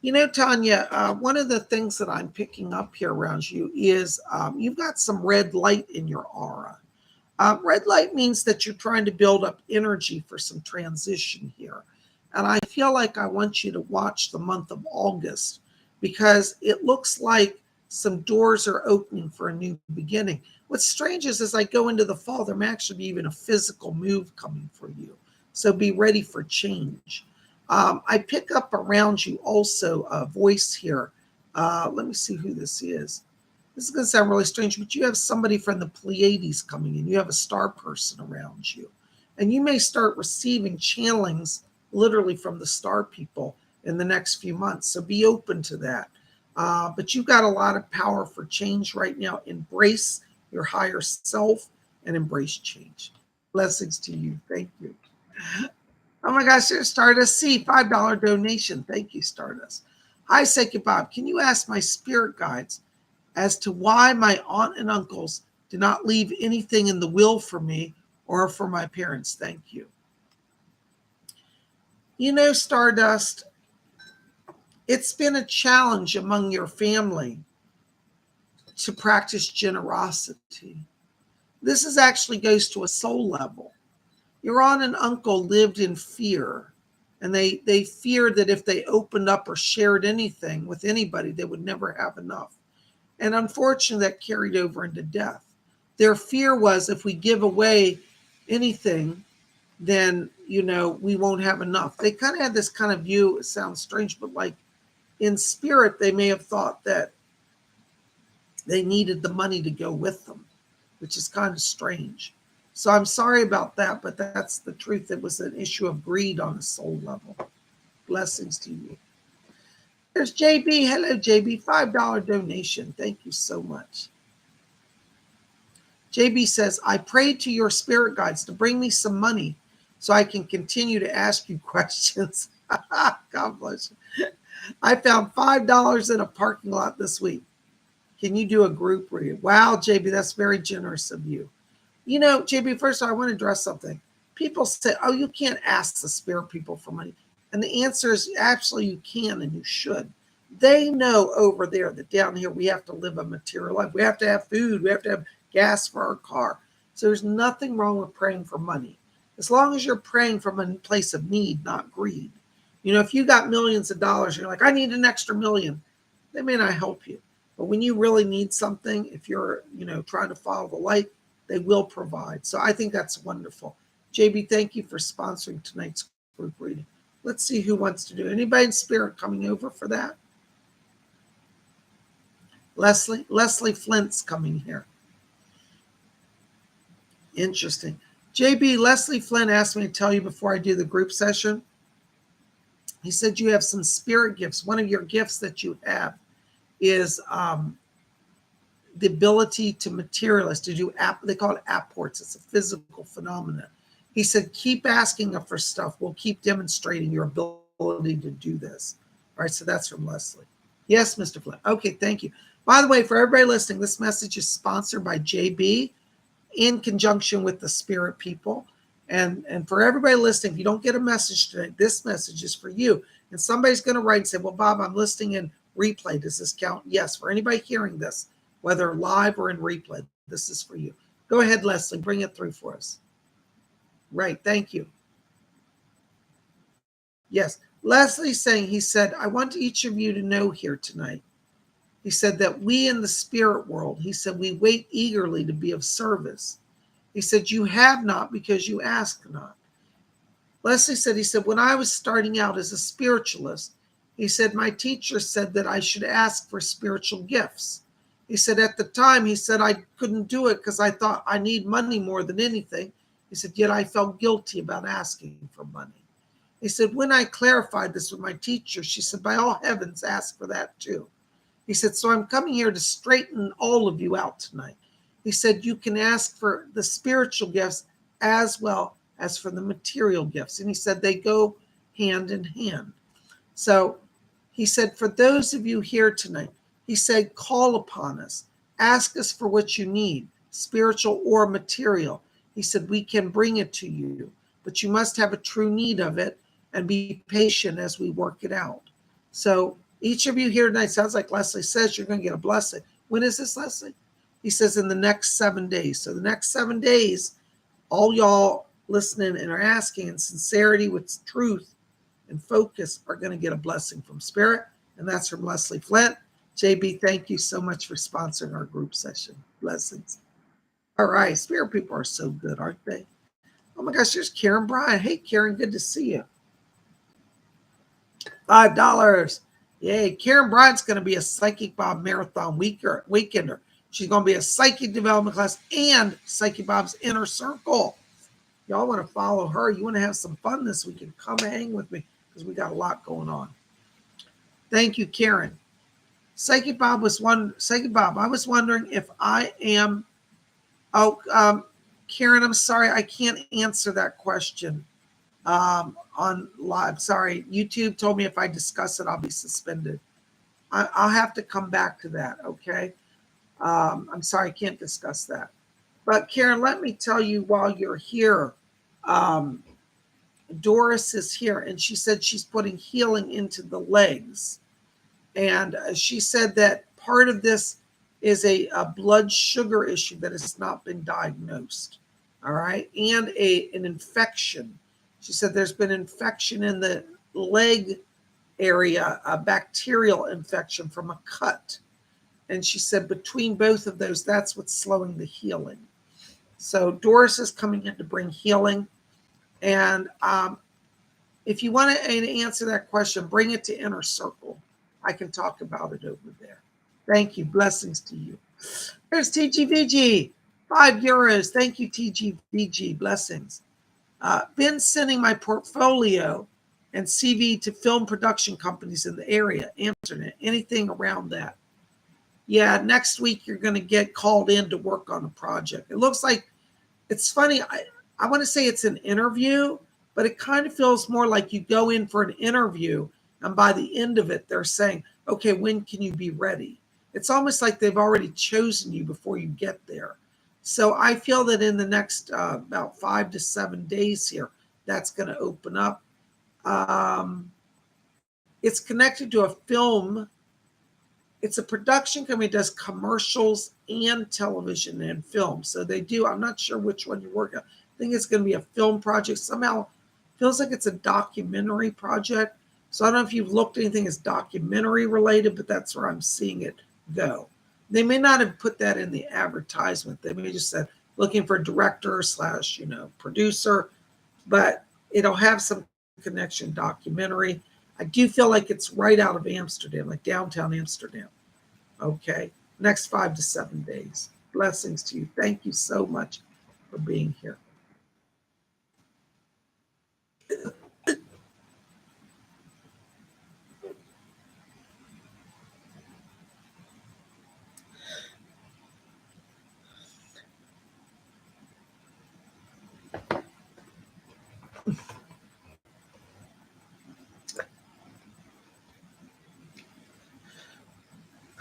You know, Tanya, one of the things that I'm picking up here around you is you've got some red light in your aura. Red light means that you're trying to build up energy for some transition here. And I feel like I want you to watch the month of August, because it looks like some doors are opening for a new beginning. What's strange is as I go into the fall, there may actually be even a physical move coming for you. So be ready for change. I pick up around you also a voice here. Let me see who this is. This is going to sound really strange, but you have somebody from the Pleiades coming in. You have a star person around you. And you may start receiving channelings literally from the star people in the next few months. So be open to that. But you've got a lot of power for change right now. Embrace your higher self and embrace change. Blessings to you. Thank you. Oh my gosh, there's Stardust C, $5 donation. Thank you, Stardust. Hi, Psychic Bob. Can you ask my spirit guides as to why my aunt and uncles did not leave anything in the will for me or for my parents? Thank you. You know, Stardust, it's been a challenge among your family to practice generosity. This actually goes to a soul level. Your aunt and uncle lived in fear, and they feared that if they opened up or shared anything with anybody, they would never have enough. And unfortunately, that carried over into death. Their fear was if we give away anything, then, you know, we won't have enough. They kind of had this kind of view. It sounds strange, but like in spirit, they may have thought that they needed the money to go with them, which is kind of strange. So I'm sorry about that, but that's the truth. It was an issue of greed on a soul level. Blessings to you. There's JB. Hello, JB. $5 donation. Thank you so much. JB says, I prayed to your spirit guides to bring me some money so I can continue to ask you questions. God bless you. I found $5 in a parking lot this week. Can you do a group read? Wow, JB, that's very generous of you. You know, JB, first of all, I want to address something. People say, oh, you can't ask the spirit people for money. And the answer is actually you can and you should. They know over there that down here we have to live a material life. We have to have food. We have to have gas for our car. So there's nothing wrong with praying for money. As long as you're praying from a place of need, not greed. You know, if you got millions of dollars, you're like, I need an extra million. They may not help you. But when you really need something, if you're, you know, trying to follow the light, they will provide. So I think that's wonderful. JB, thank you for sponsoring tonight's group reading. Let's see who wants to do it. Anybody in spirit coming over for that? Leslie Flint's coming here. Interesting. JB, Leslie Flint asked me to tell you before I do the group session. He said you have some spirit gifts. One of your gifts that you have is the ability to materialize, to do they call it apports. It's a physical phenomenon. He said, keep asking for stuff. We'll keep demonstrating your ability to do this. All right, so that's from Leslie. Yes, Mr. Flint. Okay, thank you. By the way, for everybody listening, this message is sponsored by JB in conjunction with the spirit people. And for everybody listening, if you don't get a message today, this message is for you. And somebody's going to write and say, well, Bob, I'm listening in replay. Does this count? Yes. For anybody hearing this, whether live or in replay, this is for you. Go ahead, Leslie. Bring it through for us. Right. Thank you. Yes. Leslie's saying, he said, I want each of you to know here tonight. He said that we in the spirit world, he said, we wait eagerly to be of service. He said, you have not because you ask not. Leslie said, he said, when I was starting out as a spiritualist, he said, my teacher said that I should ask for spiritual gifts. He said, at the time, he said, I couldn't do it because I thought I need money more than anything. He said, yet I felt guilty about asking for money. He said, when I clarified this with my teacher, she said, by all heavens, ask for that too. He said, so I'm coming here to straighten all of you out tonight. He said, you can ask for the spiritual gifts as well as for the material gifts. And he said, they go hand in hand. So he said, for those of you here tonight, he said, call upon us, ask us for what you need, spiritual or material. He said, we can bring it to you, but you must have a true need of it and be patient as we work it out. So each of you here tonight, sounds like Leslie says, you're going to get a blessing. When is this, Leslie? He says in the next 7 days. So the next 7 days, all y'all listening and are asking in sincerity with truth and focus are going to get a blessing from Spirit. And that's from Leslie Flint. JB, thank you so much for sponsoring our group session. Blessings. All right. Spirit people are so good, aren't they? Oh my gosh, there's Karen Bryan. Hey, Karen, good to see you. $5. Yay. Karen Bryant's going to be a Psychic Bob Marathon weekender. She's going to be a psychic development class and Psychic Bob's Inner Circle. Y'all want to follow her. You want to have some fun this weekend. Come hang with me because we got a lot going on. Thank you, Karen. Psychic Bob, I was wondering if I am. Karen, I'm sorry. I can't answer that question on live. Sorry. YouTube told me if I discuss it, I'll be suspended. I'll have to come back to that. Okay. I'm sorry. I can't discuss that. But Karen, let me tell you while you're here, Doris is here and she said she's putting healing into the legs. And she said that part of this is a blood sugar issue that has not been diagnosed. All right. And an infection. She said there's been infection in the leg area, a bacterial infection from a cut. And she said between both of those, that's what's slowing the healing. So Doris is coming in to bring healing. And if you want to answer that question, bring it to Inner Circle. I can talk about it over there. Thank you. Blessings to you. There's TGVG. €5. Thank you, TGVG. Blessings. Been sending my portfolio and CV to film production companies in the area, Amsterdam, anything around that. Yeah, next week you're going to get called in to work on a project. It looks like, it's funny, I want to say it's an interview, but it kind of feels more like you go in for an interview and by the end of it, they're saying, okay, when can you be ready? It's almost like they've already chosen you before you get there. So I feel that in the next about 5 to 7 days here, that's going to open up. It's connected to a film. It's a production company that does commercials and television and film. So they do, I'm not sure which one you're working on. I think it's going to be a film project. Somehow feels like it's a documentary project. So I don't know if you've looked at anything as documentary related, but that's where I'm seeing it go. They may not have put that in the advertisement. They may just said looking for a director / producer, but it'll have some connection documentary. I do feel like it's right out of Amsterdam, like downtown Amsterdam. Okay. Next 5 to 7 days. Blessings to you. Thank you so much for being here.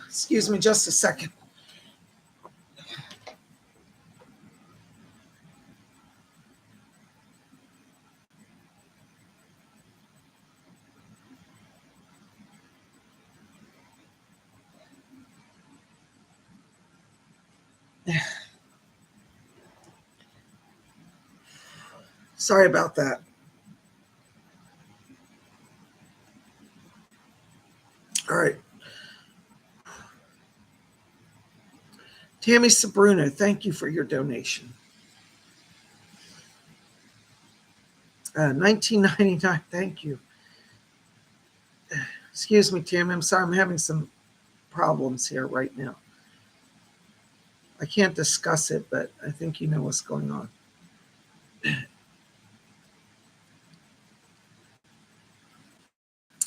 Excuse me just a second. Sorry about that. All right. Tammy Sabruno, thank you for your donation. 1999, thank you. Excuse me, Tammy. I'm sorry. I'm having some problems here right now. I can't discuss it, but I think you know what's going on.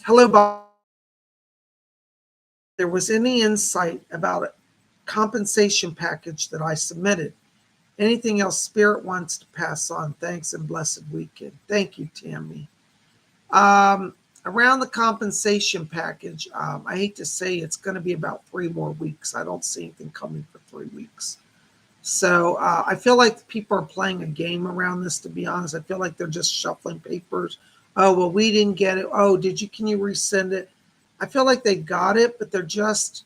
Hello, Bob. There was any insight about a compensation package that I submitted? Anything else Spirit wants to pass on? Thanks and blessed weekend. Thank you, Tammy. Around the compensation package, I hate to say it's going to be about 3 more weeks. I don't see anything coming for 3 weeks. So I feel like people are playing a game around this, to be honest. I feel like they're just shuffling papers. Oh, well, we didn't get it. Oh, can you resend it? I feel like they got it, but they're just,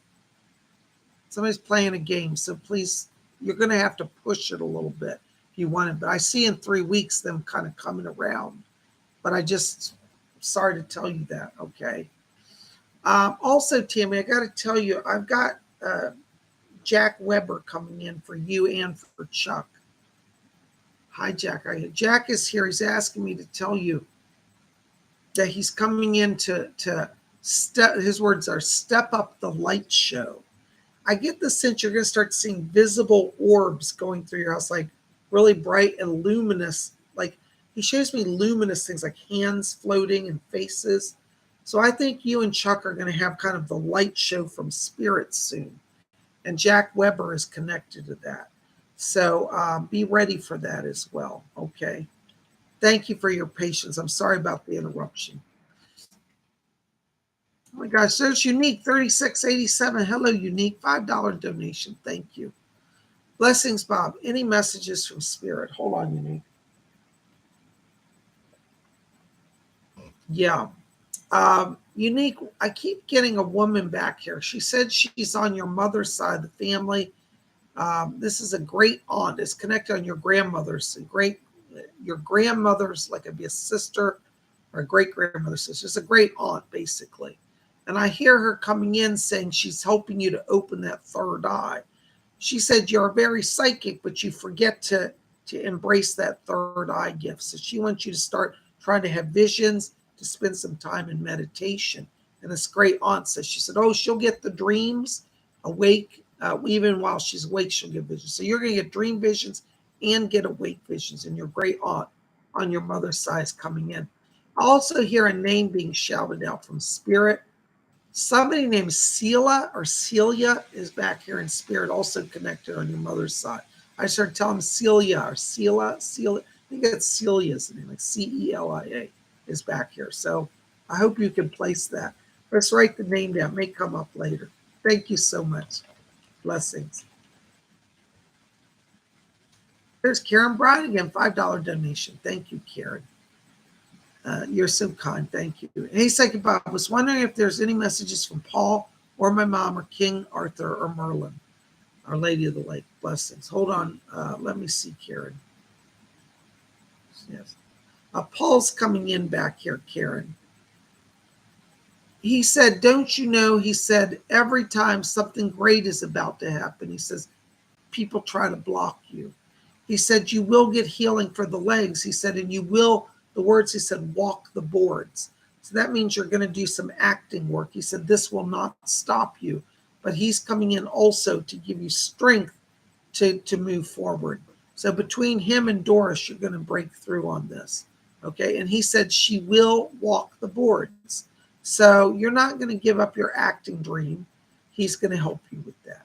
somebody's playing a game. So please, you're going to have to push it a little bit if you want it. But I see in 3 weeks them kind of coming around. But sorry to tell you that, okay? Also, Tammy, I got to tell you, I've got Jack Weber coming in for you and for Chuck. Hi, Jack. Jack is here. He's asking me to tell you that he's coming in to step, his words are, step up the light show. I get the sense you're going to start seeing visible orbs going through your house, like really bright and luminous. Like he shows me luminous things like hands floating and faces. So I think you and Chuck are going to have kind of the light show from Spirit soon. And Jack Weber is connected to that. So be ready for that as well. Okay. Thank you for your patience. I'm sorry about the interruption. Oh my gosh, there's Unique 3687. Hello, Unique. $5 donation. Thank you. Blessings, Bob. Any messages from Spirit? Hold on, Unique. Yeah. Unique, I keep getting a woman back here. She said she's on your mother's side of the family. This is a great aunt. It's connected on your grandmother's. Your grandmother's, like it'd be a sister or a great grandmother's sister. It's a great aunt, basically. And I hear her coming in saying she's helping you to open that third eye. She said you're very psychic, but you forget to embrace that third eye gift. So she wants you to start trying to have visions, to spend some time in meditation. And this great aunt says, she said, oh, she'll get the dreams awake. Even while she's awake, she'll get visions. So you're going to get dream visions and get awake visions. And your great aunt on your mother's side is coming in. I also hear a name being shouted out from Spirit. Somebody named Celia is back here in Spirit, also connected on your mother's side. I started telling them Celia. I think it's Celia's name, like Celia is back here. So I hope you can place that. Let's write the name down. It may come up later. Thank you so much. Blessings. There's Karen Bryan again, $5 donation. Thank you, Karen. You're so kind. Thank you. Hey, Psychic Bob, I was wondering if there's any messages from Paul or my mom or King Arthur or Merlin, Our Lady of the Lake. Blessings. Hold on. Let me see, Karen. Yes. Paul's coming in back here, Karen. He said, don't you know, he said, every time something great is about to happen, he says, people try to block you. He said, you will get healing for the legs. He said, and you will, the words he said, walk the boards. So that means you're going to do some acting work. He said, this will not stop you, but he's coming in also to give you strength to move forward. So between him and Doris, you're going to break through on this. Okay. And he said, she will walk the boards. So you're not going to give up your acting dream. He's going to help you with that.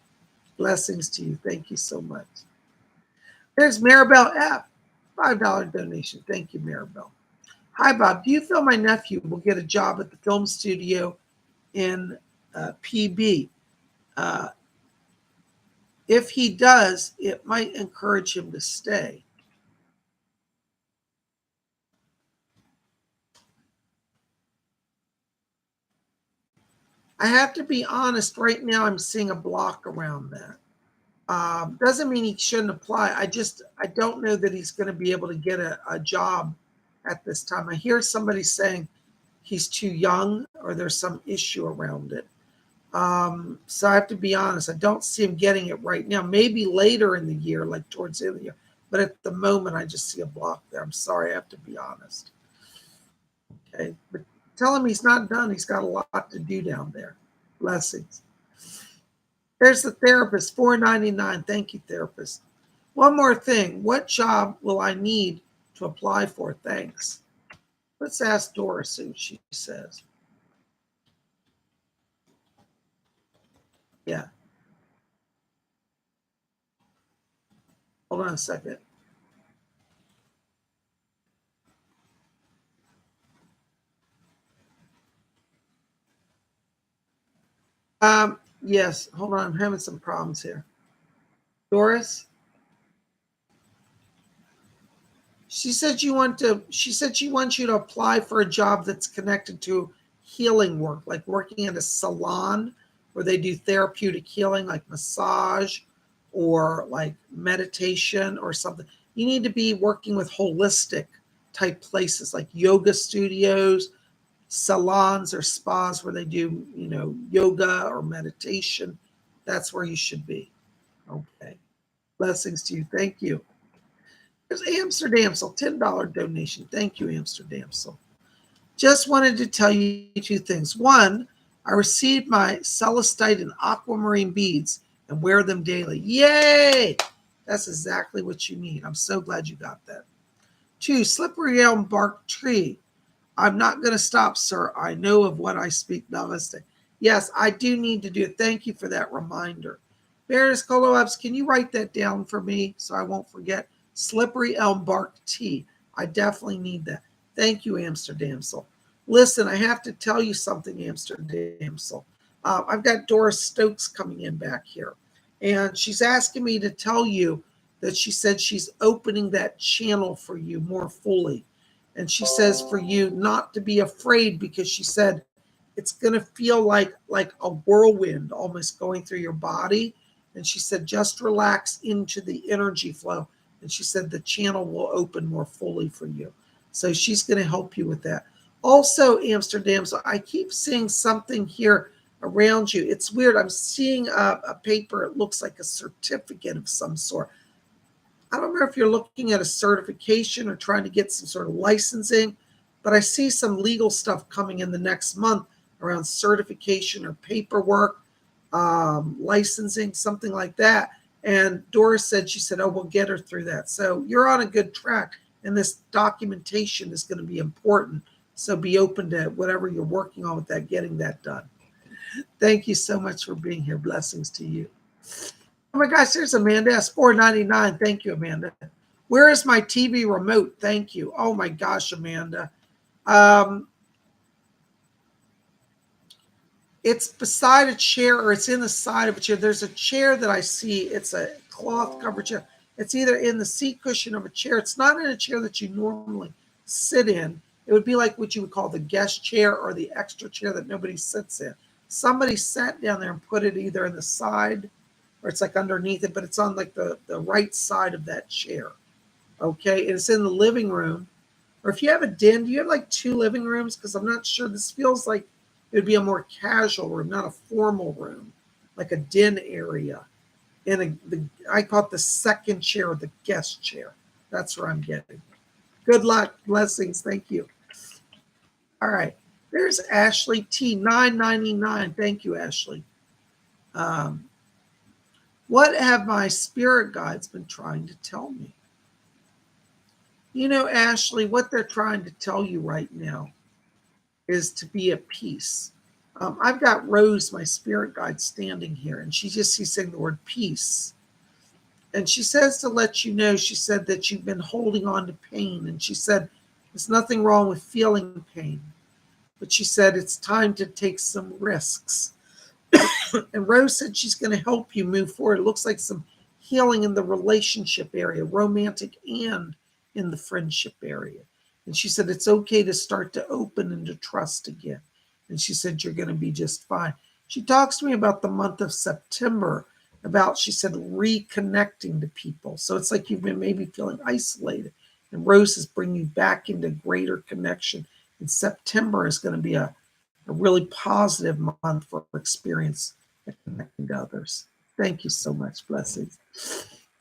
Blessings to you. Thank you so much. There's Maribel F. $5 donation. Thank you, Maribel. Hi, Bob. Do you feel my nephew will get a job at the film studio in PB? If he does, it might encourage him to stay. I have to be honest, right now I'm seeing a block around that. Doesn't mean he shouldn't apply. I don't know that he's going to be able to get a job at this time. I hear somebody saying he's too young or there's some issue around it. So I have to be honest, I don't see him getting it right now. Maybe later in the year, like towards the end of the year. But at the moment, I just see a block there. I'm sorry, I have to be honest. Okay. But tell him he's not done. He's got a lot to do down there. Blessings. There's the therapist, $4.99. Thank you, therapist. One more thing. What job will I need to apply for? Thanks. Let's ask Doris, see what she says. Yeah. Hold on a second. Yes. Hold on. I'm having some problems here. Doris? She said she wants you to apply for a job that's connected to healing work, like working at a salon where they do therapeutic healing, like massage or like meditation or something. You need to be working with holistic type places like yoga studios, salons or spas where they do, yoga or meditation. That's where you should be. Okay. Blessings to you. Thank you. There's Amsterdamsel, $10 donation. Thank you, Amsterdamsel. Just wanted to tell you two things. One, I received my celestite and aquamarine beads and wear them daily. Yay! That's exactly what you need. I'm so glad you got that. Two, slippery elm bark tree. I'm not going to stop, sir. I know of what I speak. Namaste. Yes, I do need to do it. Thank you for that reminder. Baroness Kolowebs, can you write that down for me so I won't forget? Slippery elm bark tea. I definitely need that. Thank you, Amsterdamsel. Listen, I have to tell you something, Amsterdamsel. I've got Doris Stokes coming in back here, and she's asking me to tell you that she said she's opening that channel for you more fully. And she says for you not to be afraid because she said it's going to feel like a whirlwind almost going through your body. And she said just relax into the energy flow. And she said the channel will open more fully for you. So she's going to help you with that. Also, Amsterdam, so I keep seeing something here around you. It's weird. I'm seeing a paper. It looks like a certificate of some sort. I don't know if you're looking at a certification or trying to get some sort of licensing, but I see some legal stuff coming in the next month around certification or paperwork, licensing, something like that. And Doris said, she said, oh, we'll get her through that. So you're on a good track. And this documentation is going to be important. So be open to whatever you're working on with that, getting that done. Thank you so much for being here. Blessings to you. Oh my gosh, there's Amanda. That's $4.99. Thank you, Amanda. Where is my TV remote? Thank you. Oh my gosh, Amanda. It's beside a chair or it's in the side of a chair. There's a chair that I see. It's a cloth covered chair. It's either in the seat cushion of a chair. It's not in a chair that you normally sit in. It would be like what you would call the guest chair or the extra chair that nobody sits in. Somebody sat down there and put it either in the side or it's like underneath it, but it's on like the right side of that chair. Okay. And it's in the living room. Or if you have a den, do you have like two living rooms? Because I'm not sure. This feels like it would be a more casual room, not a formal room, like a den area. I call it the second chair or the guest chair. That's where I'm getting. Good luck. Blessings. Thank you. All right. There's Ashley T, $9.99. Thank you, Ashley. What have my spirit guides been trying to tell me? You know, Ashley, what they're trying to tell you right now is to be at peace. I've got Rose, my spirit guide, standing here, and she's saying the word peace. And she says to let you know, she said that you've been holding on to pain. And she said, there's nothing wrong with feeling pain. But she said, it's time to take some risks. And Rose said she's going to help you move forward. It looks like some healing in the relationship area, romantic and in the friendship area. And she said, it's okay to start to open and to trust again. And she said, you're going to be just fine. She talks to me about the month of September about, she said, reconnecting to people. So it's like you've been maybe feeling isolated, and roses bring you back into greater connection. And September is going to be a really positive month for experience and connecting to others. Thank you so much. Blessings.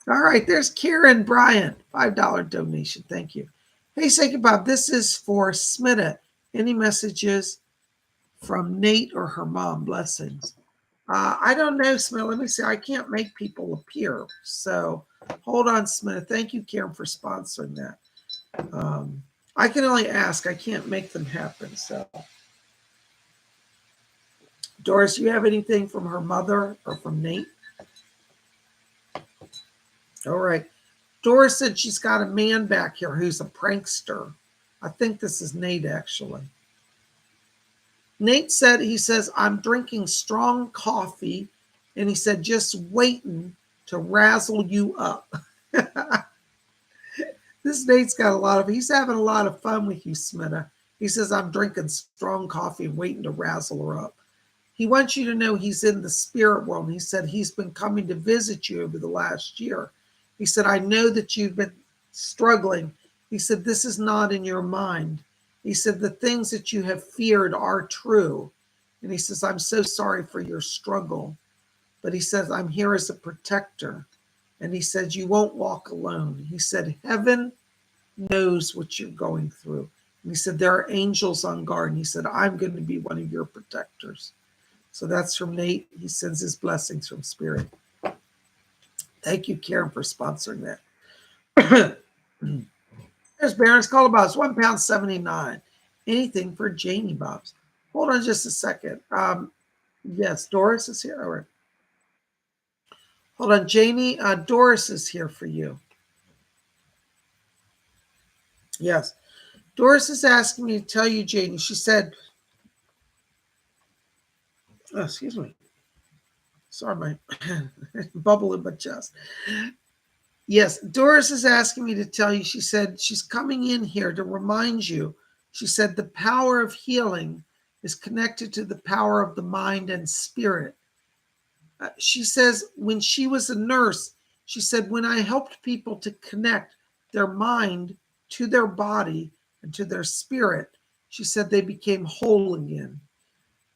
All right, there's Karen Bryant, $5 donation. Thank you. Hey, Psychic Bob, this is for Smita. Any messages from Nate or her mom? Blessings. I don't know, Smith. Let me see. I can't make people appear. So hold on, Smith. Thank you, Karen, for sponsoring that. I can only ask. I can't make them happen. So, Doris, you have anything from her mother or from Nate? All right. Doris said she's got a man back here who's a prankster. I think this is Nate, actually. Nate said, he says, I'm drinking strong coffee, and he said, just waiting to razzle you up. This Nate's got he's having a lot of fun with you, Smita. He says, I'm drinking strong coffee and waiting to razzle her up. He wants you to know he's in the spirit world. He said he's been coming to visit you over the last year. He said, I know that you've been struggling. He said, this is not in your mind. He said, the things that you have feared are true. And he says, I'm so sorry for your struggle. But he says, I'm here as a protector. And he said, you won't walk alone. He said, heaven knows what you're going through. And he said, there are angels on guard. And he said, I'm going to be one of your protectors. So that's from Nate. He sends his blessings from Spirit. Thank you, Karen, for sponsoring that. There's Baron's Call about £1.79. Anything for Janie Bobs. Hold on just a second. Yes, Doris is here. All right. Hold on, Janie. Doris is here for you. Yes. Doris is asking me to tell you, Janie. She said, oh, excuse me. Sorry, my bubble in my chest. Yes, Doris is asking me to tell you, she said she's coming in here to remind you. She said the power of healing is connected to the power of the mind and spirit. She says when she was a nurse, she said, when I helped people to connect their mind to their body and to their spirit, she said they became whole again.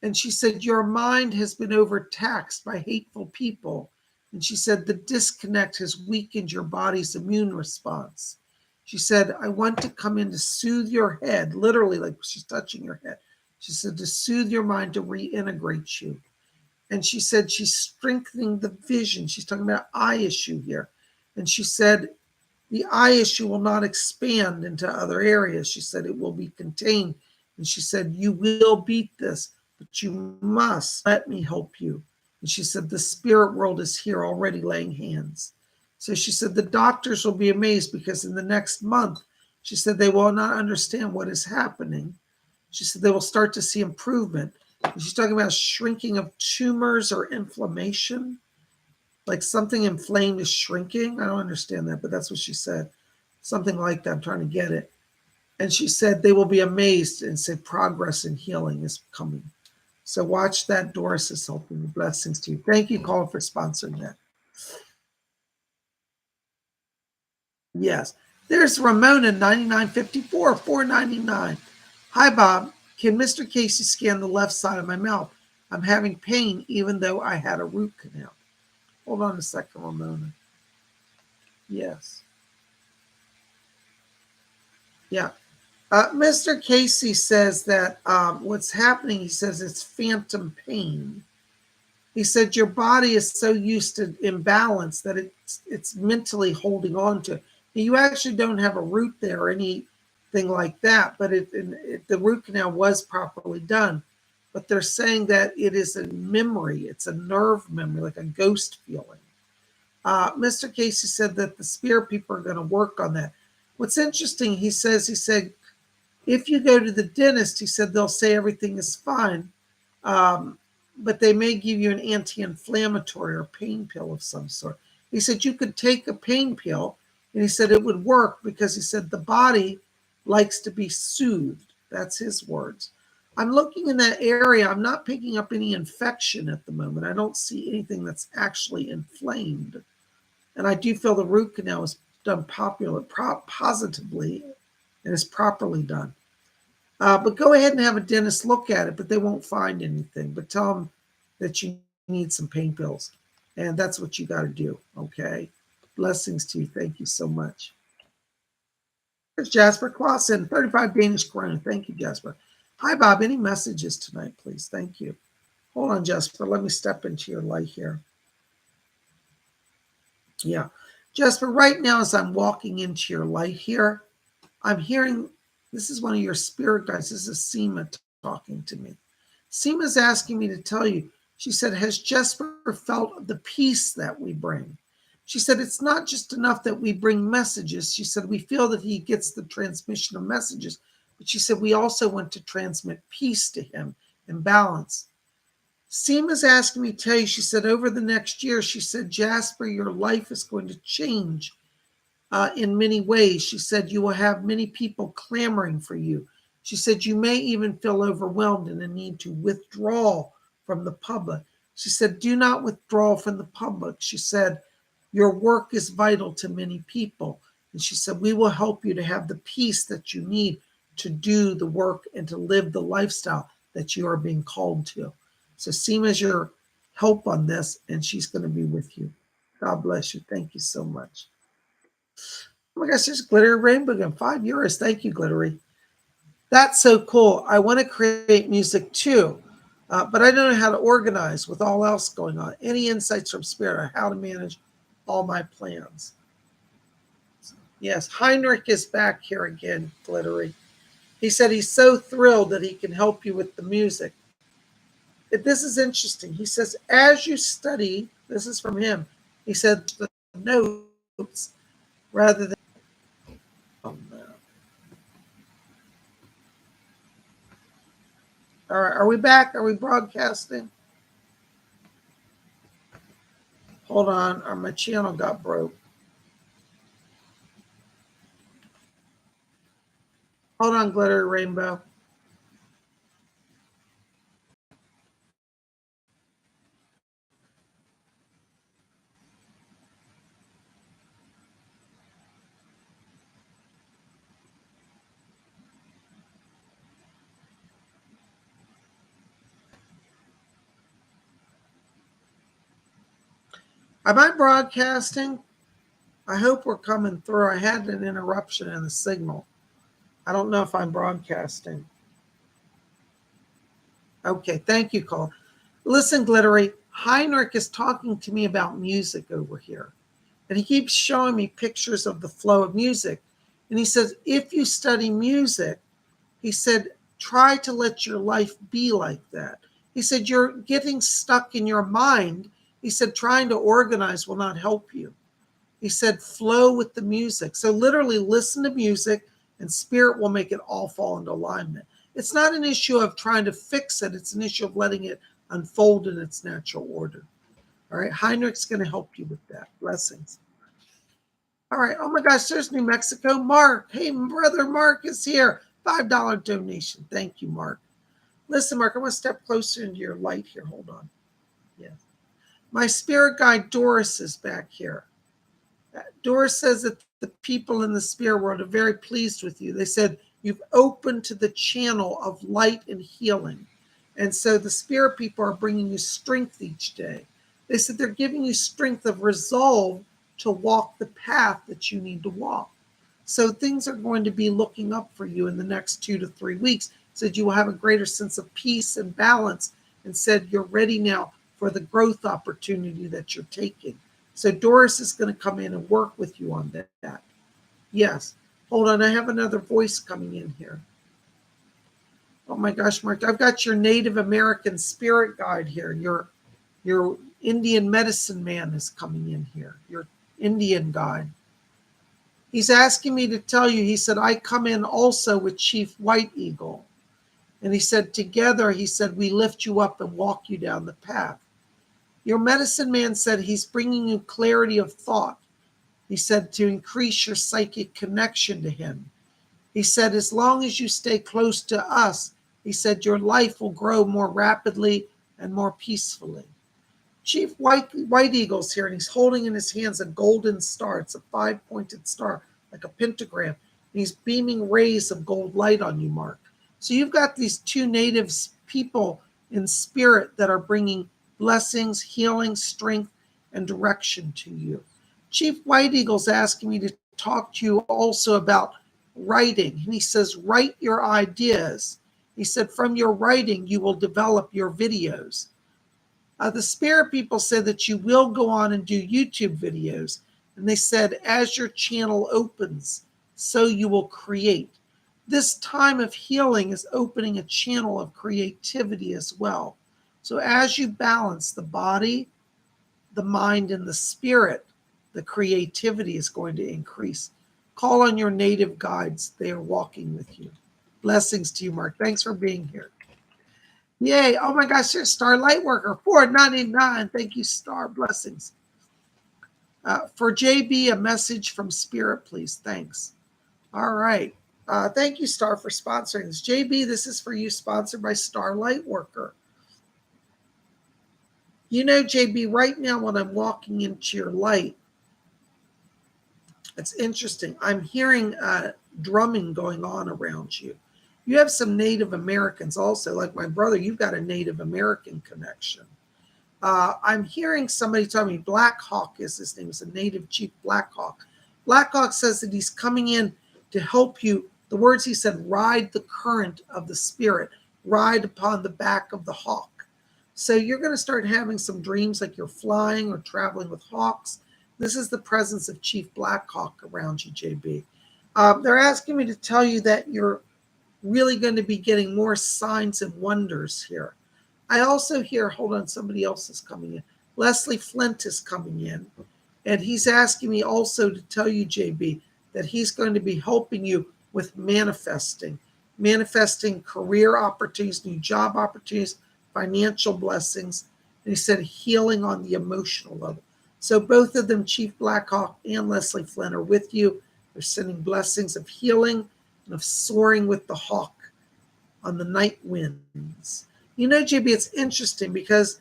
And she said, your mind has been overtaxed by hateful people. And she said, the disconnect has weakened your body's immune response. She said, I want to come in to soothe your head, literally like she's touching your head. She said, to soothe your mind, to reintegrate you. And she said, she's strengthening the vision. She's talking about eye issue here. And she said, the eye issue will not expand into other areas. She said, it will be contained. And she said, you will beat this, but you must let me help you. And she said, the spirit world is here already laying hands. So she said, the doctors will be amazed because in the next month, she said, they will not understand what is happening. She said, they will start to see improvement. And she's talking about shrinking of tumors or inflammation, like something inflamed is shrinking. I don't understand that, but that's what she said. Something like that. I'm trying to get it. And she said, they will be amazed and say progress and healing is coming. So watch that. Doris is helping. Blessings to you. Thank you, Colin, for sponsoring that. Yes. There's Ramona, 9954, $4.99. Hi, Bob. Can Mr. Casey scan the left side of my mouth? I'm having pain even though I had a root canal. Hold on a second, Ramona. Yes. Yeah. Mr. Casey says that what's happening, he says it's phantom pain. He said your body is so used to imbalance that it's mentally holding on to. You actually don't have a root there or anything like that, but the root canal was properly done. But they're saying that it is a memory. It's a nerve memory, like a ghost feeling. Mr. Casey said that the spirit people are going to work on that. What's interesting, he said, if you go to the dentist, he said they'll say everything is fine, but they may give you an anti-inflammatory or pain pill of some sort. He said you could take a pain pill, and he said it would work because he said the body likes to be soothed. That's his words. I'm looking in that area. I'm not picking up any infection at the moment. I don't see anything that's actually inflamed. And I do feel the root canal is done positively and is properly done. But go ahead and have a dentist look at it, but they won't find anything. But tell them that you need some pain pills. And that's what you got to do, okay? Blessings to you. Thank you so much. There's Jasper Clausen, 35 Danish krone. Thank you, Jasper. Hi, Bob. Any messages tonight, please? Thank you. Hold on, Jasper. Let me step into your light here. Yeah. Jasper, right now as I'm walking into your light here, I'm hearing, this is one of your spirit guides. This is Seema talking to me. Seema's asking me to tell you, she said, has Jasper felt the peace that we bring? She said, it's not just enough that we bring messages. She said, we feel that he gets the transmission of messages. But she said, we also want to transmit peace to him and balance. Seema's asking me to tell you, she said, over the next year, she said, Jasper, your life is going to change in many ways. She said, you will have many people clamoring for you. She said, you may even feel overwhelmed and a need to withdraw from the public. She said, do not withdraw from the public. She said, your work is vital to many people. And she said, we will help you to have the peace that you need to do the work and to live the lifestyle that you are being called to. So Seema's your help on this, and she's going to be with you. God bless you. Thank you so much. Oh my gosh, there's Glittery Rainbow again. €5. Thank you, Glittery. That's so cool. I want to create music too, but I don't know how to organize with all else going on. Any insights from Spirit on how to manage all my plans? Yes, Heinrich is back here again, Glittery. He said he's so thrilled that he can help you with the music. This is interesting. He says, as you study, this is from him, he said, the notes rather than. Oh, no. All right, are we back? Are we broadcasting? Hold on, or my channel got broke. Hold on, Glittery Rainbow. Am I broadcasting? I hope we're coming through. I had an interruption in the signal. I don't know if I'm broadcasting. Okay, thank you, Cole. Listen, Glittery, Heinrich is talking to me about music over here. And he keeps showing me pictures of the flow of music. And he says, if you study music, he said, try to let your life be like that. He said, you're getting stuck in your mind. He said, trying to organize will not help you. He said, flow with the music. So literally listen to music and Spirit will make it all fall into alignment. It's not an issue of trying to fix it. It's an issue of letting it unfold in its natural order. All right. Heinrich's going to help you with that. Blessings. All right. Oh my gosh, there's New Mexico. Mark. Hey, brother Mark is here. $5 donation. Thank you, Mark. Listen, Mark, I'm going to step closer into your light here. Hold on. Yes. My spirit guide, Doris, is back here. Doris says that the people in the spirit world are very pleased with you. They said you've opened to the channel of light and healing. And so the spirit people are bringing you strength each day. They said they're giving you strength of resolve to walk the path that you need to walk. So things are going to be looking up for you in the next 2 to 3 weeks. Said you will have a greater sense of peace and balance, and said you're ready now for the growth opportunity that you're taking. So Doris is going to come in and work with you on that. Yes. Hold on. I have another voice coming in here. Oh my gosh, Mark. I've got your Native American spirit guide here. Your Indian medicine man is coming in here. Your Indian guide. He's asking me to tell you, he said, I come in also with Chief White Eagle. And he said, together, he said, we lift you up and walk you down the path. Your medicine man said he's bringing you clarity of thought. He said to increase your psychic connection to him. He said, as long as you stay close to us, He said, your life will grow more rapidly and more peacefully. Chief White Eagle's here, and he's holding in his hands a golden star. It's a 5-pointed star, like a pentagram. And he's beaming rays of gold light on you, Mark. So you've got these two natives people in spirit that are bringing blessings, healing, strength, and direction to you. Chief White Eagle's asking me to talk to you also about writing. And he says, write your ideas. He said, from your writing, you will develop your videos. The spirit people said that you will go on and do YouTube videos. And they said, as your channel opens, so you will create. This time of healing is opening a channel of creativity as well. So as you balance the body, the mind, and the spirit, the creativity is going to increase. Call on your native guides. They are walking with you. Blessings to you, Mark. Thanks for being here. Yay. Oh my gosh, there's Star Lightworker, $4.99. Thank you, Star. Blessings. For JB, a message from Spirit, please. Thanks. All right. Thank you, Star, for sponsoring this. JB, this is for you, sponsored by Star Lightworker. You know, JB, right now when I'm walking into your light, it's interesting. I'm hearing drumming going on around you. You have some Native Americans also, like my brother. You've got a Native American connection. I'm hearing somebody tell me Black Hawk is his name. It's a Native chief, Black Hawk. Black Hawk says that he's coming in to help you. The words he said, ride the current of the spirit, ride upon the back of the hawk. So you're going to start having some dreams like you're flying or traveling with hawks. This is the presence of Chief Black Hawk around you, JB. They're asking me to tell you that you're really going to be getting more signs and wonders here. I also hear, hold on, somebody else is coming in. Leslie Flint is coming in. And he's asking me also to tell you, JB, that he's going to be helping you with manifesting career opportunities, new job opportunities, financial blessings. And he said healing on the emotional level. So both of them, Chief Blackhawk and Leslie Flint, are with you. They're sending blessings of healing and of soaring with the hawk on the night winds. You know, JB, it's interesting because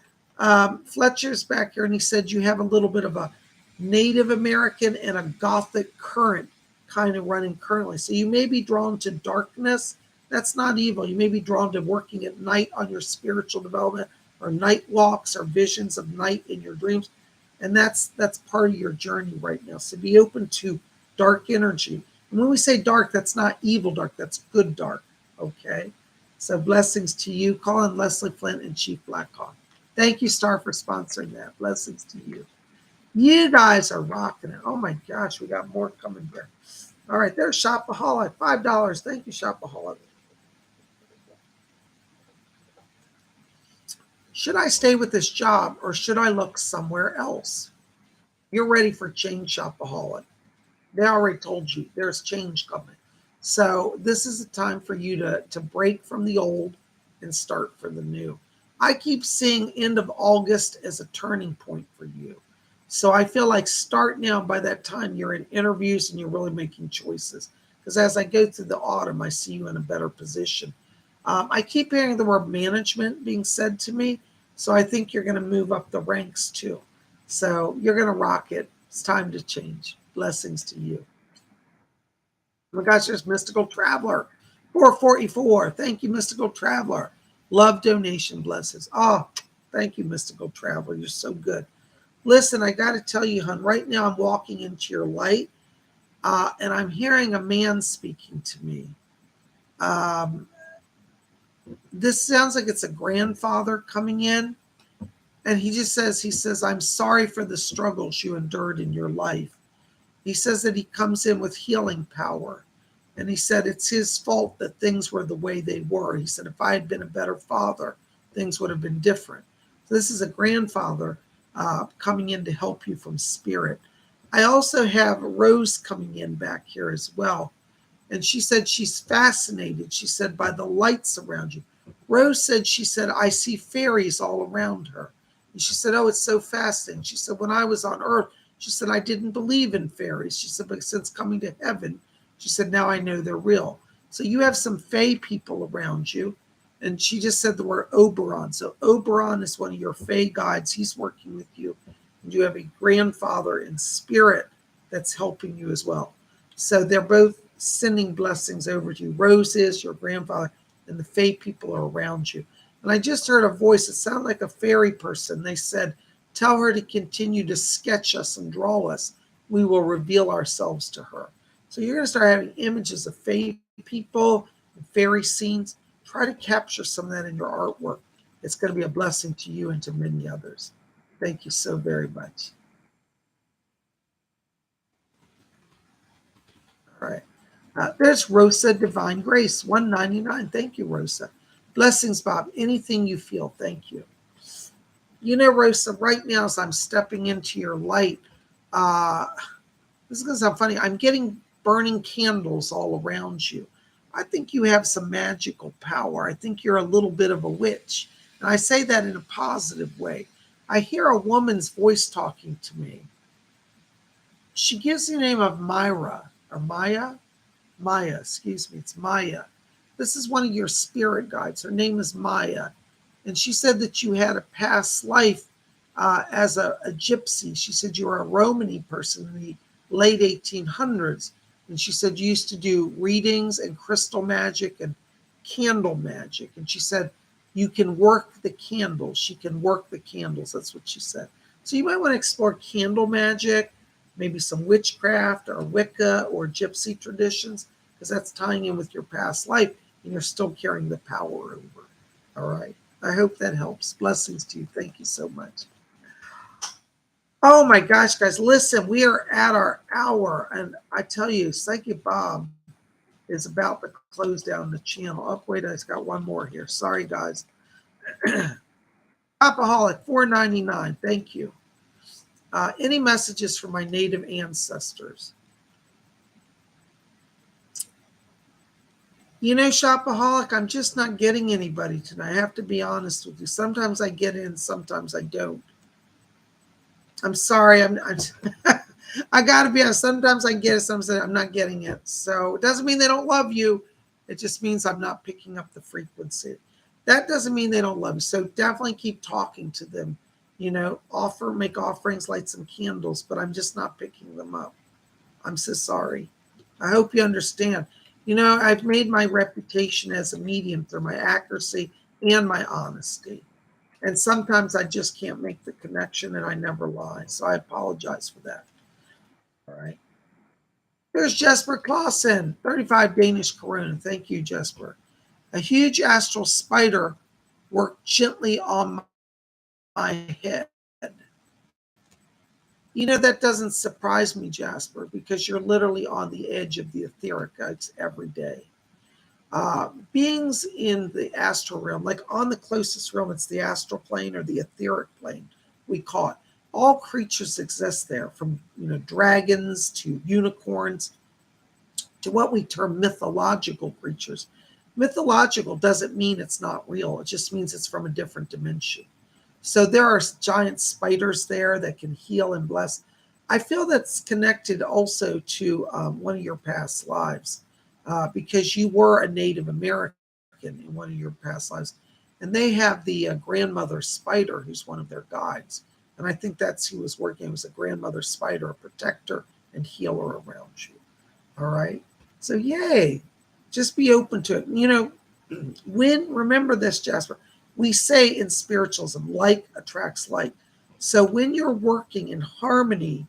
Fletcher's back here and he said you have a little bit of a Native American and a Gothic current kind of running currently. So you may be drawn to darkness. That's not evil. You may be drawn to working at night on your spiritual development or night walks or visions of night in your dreams. And that's part of your journey right now. So be open to dark energy. And when we say dark, that's not evil dark. That's good dark. Okay? So blessings to you. Call on Leslie Flint and Chief Blackhawk. Thank you, Star, for sponsoring that. Blessings to you. You guys are rocking it. Oh my gosh, we got more coming here. All right, there's Shopaholic, $5. Thank you, Shopaholic. Should I stay with this job or should I look somewhere else? You're ready for change, Shopaholic. They already told you there's change coming. So this is a time for you to break from the old and start for the new. I keep seeing end of August as a turning point for you. So I feel like start now. By that time, you're in interviews and you're really making choices. Because as I go through the autumn, I see you in a better position. I keep hearing the word management being said to me. So I think you're going to move up the ranks too. So you're going to rock it. It's time to change. Blessings to you. Oh my gosh, there's Mystical Traveler. 444. Thank you, Mystical Traveler. Love donation blessings. Oh, thank you, Mystical Traveler. You're so good. Listen, I got to tell you, hon, right now I'm walking into your light and I'm hearing a man speaking to me. This sounds like it's a grandfather coming in. And he says, I'm sorry for the struggles you endured in your life. He says that he comes in with healing power. And he said it's his fault that things were the way they were. He said, if I had been a better father, things would have been different. So this is a grandfather coming in to help you from spirit. I also have Rose coming in back here as well. And she said she's fascinated, she said, by the lights around you. Rose said, I see fairies all around her. And she said, oh, it's so fascinating. She said, when I was on earth, she said, I didn't believe in fairies. She said, but since coming to heaven, she said, now I know they're real. So you have some fae people around you. And she just said the word Oberon. So Oberon is one of your Fey guides. He's working with you. And you have a grandfather in spirit that's helping you as well. So they're both sending blessings over to you. Rose is your grandfather, and the Fey people are around you. And I just heard a voice. It sounded like a fairy person. They said, tell her to continue to sketch us and draw us. We will reveal ourselves to her. So you're going to start having images of Fey people and fairy scenes. Try to capture some of that in your artwork. It's going to be a blessing to you and to many others. Thank you so very much. All right. There's Rosa Divine Grace, 199. Thank you, Rosa. Blessings, Bob. Anything you feel, thank you. You know, Rosa, right now as I'm stepping into your light, this is going to sound funny. I'm getting burning candles all around you. I think you have some magical power. I think you're a little bit of a witch. And I say that in a positive way. I hear a woman's voice talking to me. She gives the name of Myra or Maya. Maya, excuse me, it's Maya. This is one of your spirit guides. Her name is Maya. And she said that you had a past life as a gypsy. She said you were a Romany person in the late 1800s. And she said you used to do readings and crystal magic and candle magic. And she said you can work the candles. She can work the candles. That's what she said. So you might want to explore candle magic, maybe some witchcraft or Wicca or gypsy traditions, because that's tying in with your past life and you're still carrying the power over. All right. I hope that helps. Blessings to you. Thank you so much. Oh my gosh, guys, listen, we are at our hour. And I tell you, Psychic Bob is about to close down the channel. Oh, wait, I just got one more here. Sorry, guys. Alcoholic, $4.99. Thank you. Any messages for my native ancestors? You know, Shopaholic, I'm just not getting anybody tonight. I have to be honest with you. Sometimes I get in, sometimes I don't. I'm sorry. I got to be honest. Sometimes I get it, sometimes I'm not getting it. So it doesn't mean they don't love you. It just means I'm not picking up the frequency. That doesn't mean they don't love you. So definitely keep talking to them. You know, make offerings, light some candles, but I'm just not picking them up. I'm so sorry. I hope you understand. You know, I've made my reputation as a medium through my accuracy and my honesty. And sometimes I just can't make the connection and I never lie. So I apologize for that. All right. Here's Jesper Clausen, 35 Danish Koruna. Thank you, Jesper. A huge astral spider worked gently on my head. You know, that doesn't surprise me, Jasper, because you're literally on the edge of the etheric every day. Beings in the astral realm, like on the closest realm, it's the astral plane or the etheric plane, we call it. All creatures exist there, from dragons to unicorns to what we term mythological creatures. Mythological doesn't mean it's not real. It just means it's from a different dimension. So there are giant spiders there that can heal and bless. I feel that's connected also to one of your past lives because you were a Native American in one of your past lives. And they have the grandmother spider who's one of their guides. And I think that's who was working. It was a grandmother spider, a protector and healer around you. All right. So yay. Just be open to it. Remember this, Jasper, we say in spiritualism, like attracts like. So when you're working in harmony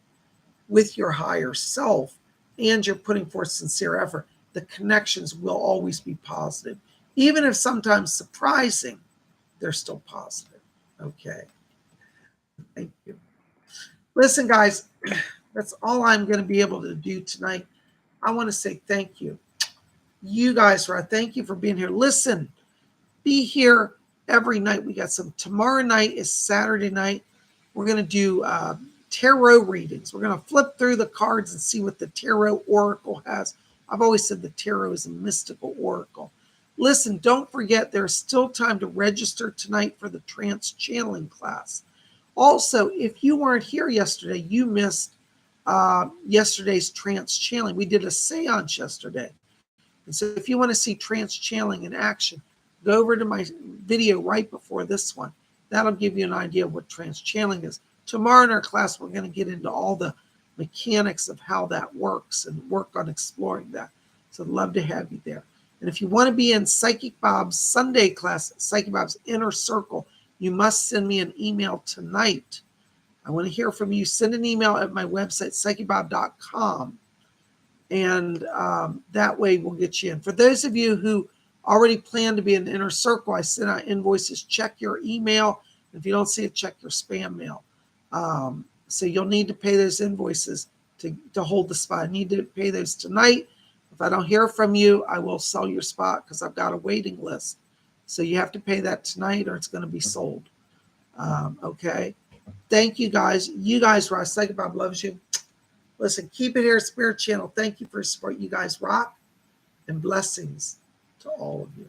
with your higher self and you're putting forth sincere effort, the connections will always be positive. Even if sometimes surprising, they're still positive. Okay. Thank you. Listen, guys, that's all I'm going to be able to do tonight. I want to say thank you. You guys, thank you for being here. Listen, be here every night. We got some. Tomorrow night is Saturday night. We're going to do tarot readings. We're going to flip through the cards and see what the tarot oracle has. I've always said the tarot is a mystical oracle. Listen, don't forget there's still time to register tonight for the trance channeling class. Also, if you weren't here yesterday, you missed yesterday's trance channeling. We did a seance yesterday. And so if you want to see trance channeling in action, Go over to my video right before this one. That'll give you an idea of what trans-channeling is. Tomorrow in our class, we're going to get into all the mechanics of how that works and work on exploring that. So I'd love to have you there. And if you want to be in Psychic Bob's Sunday class, Psychic Bob's Inner Circle, you must send me an email tonight. I want to hear from you. Send an email at my website, PsychicBob.com. And that way we'll get you in. For those of you who already plan to be in the Inner Circle, I send out invoices. Check your email. If you don't see it, check your spam mail. So you'll need to pay those invoices to hold the spot. I need to pay those tonight. If I don't hear from you, I will sell your spot because I've got a waiting list. So you have to pay that tonight or it's going to be sold. Okay. Thank you guys. You guys rock. Psychic Bob loves you. Listen, keep it here, Spirit Channel. Thank you for your support. You guys rock, and blessings to all of you.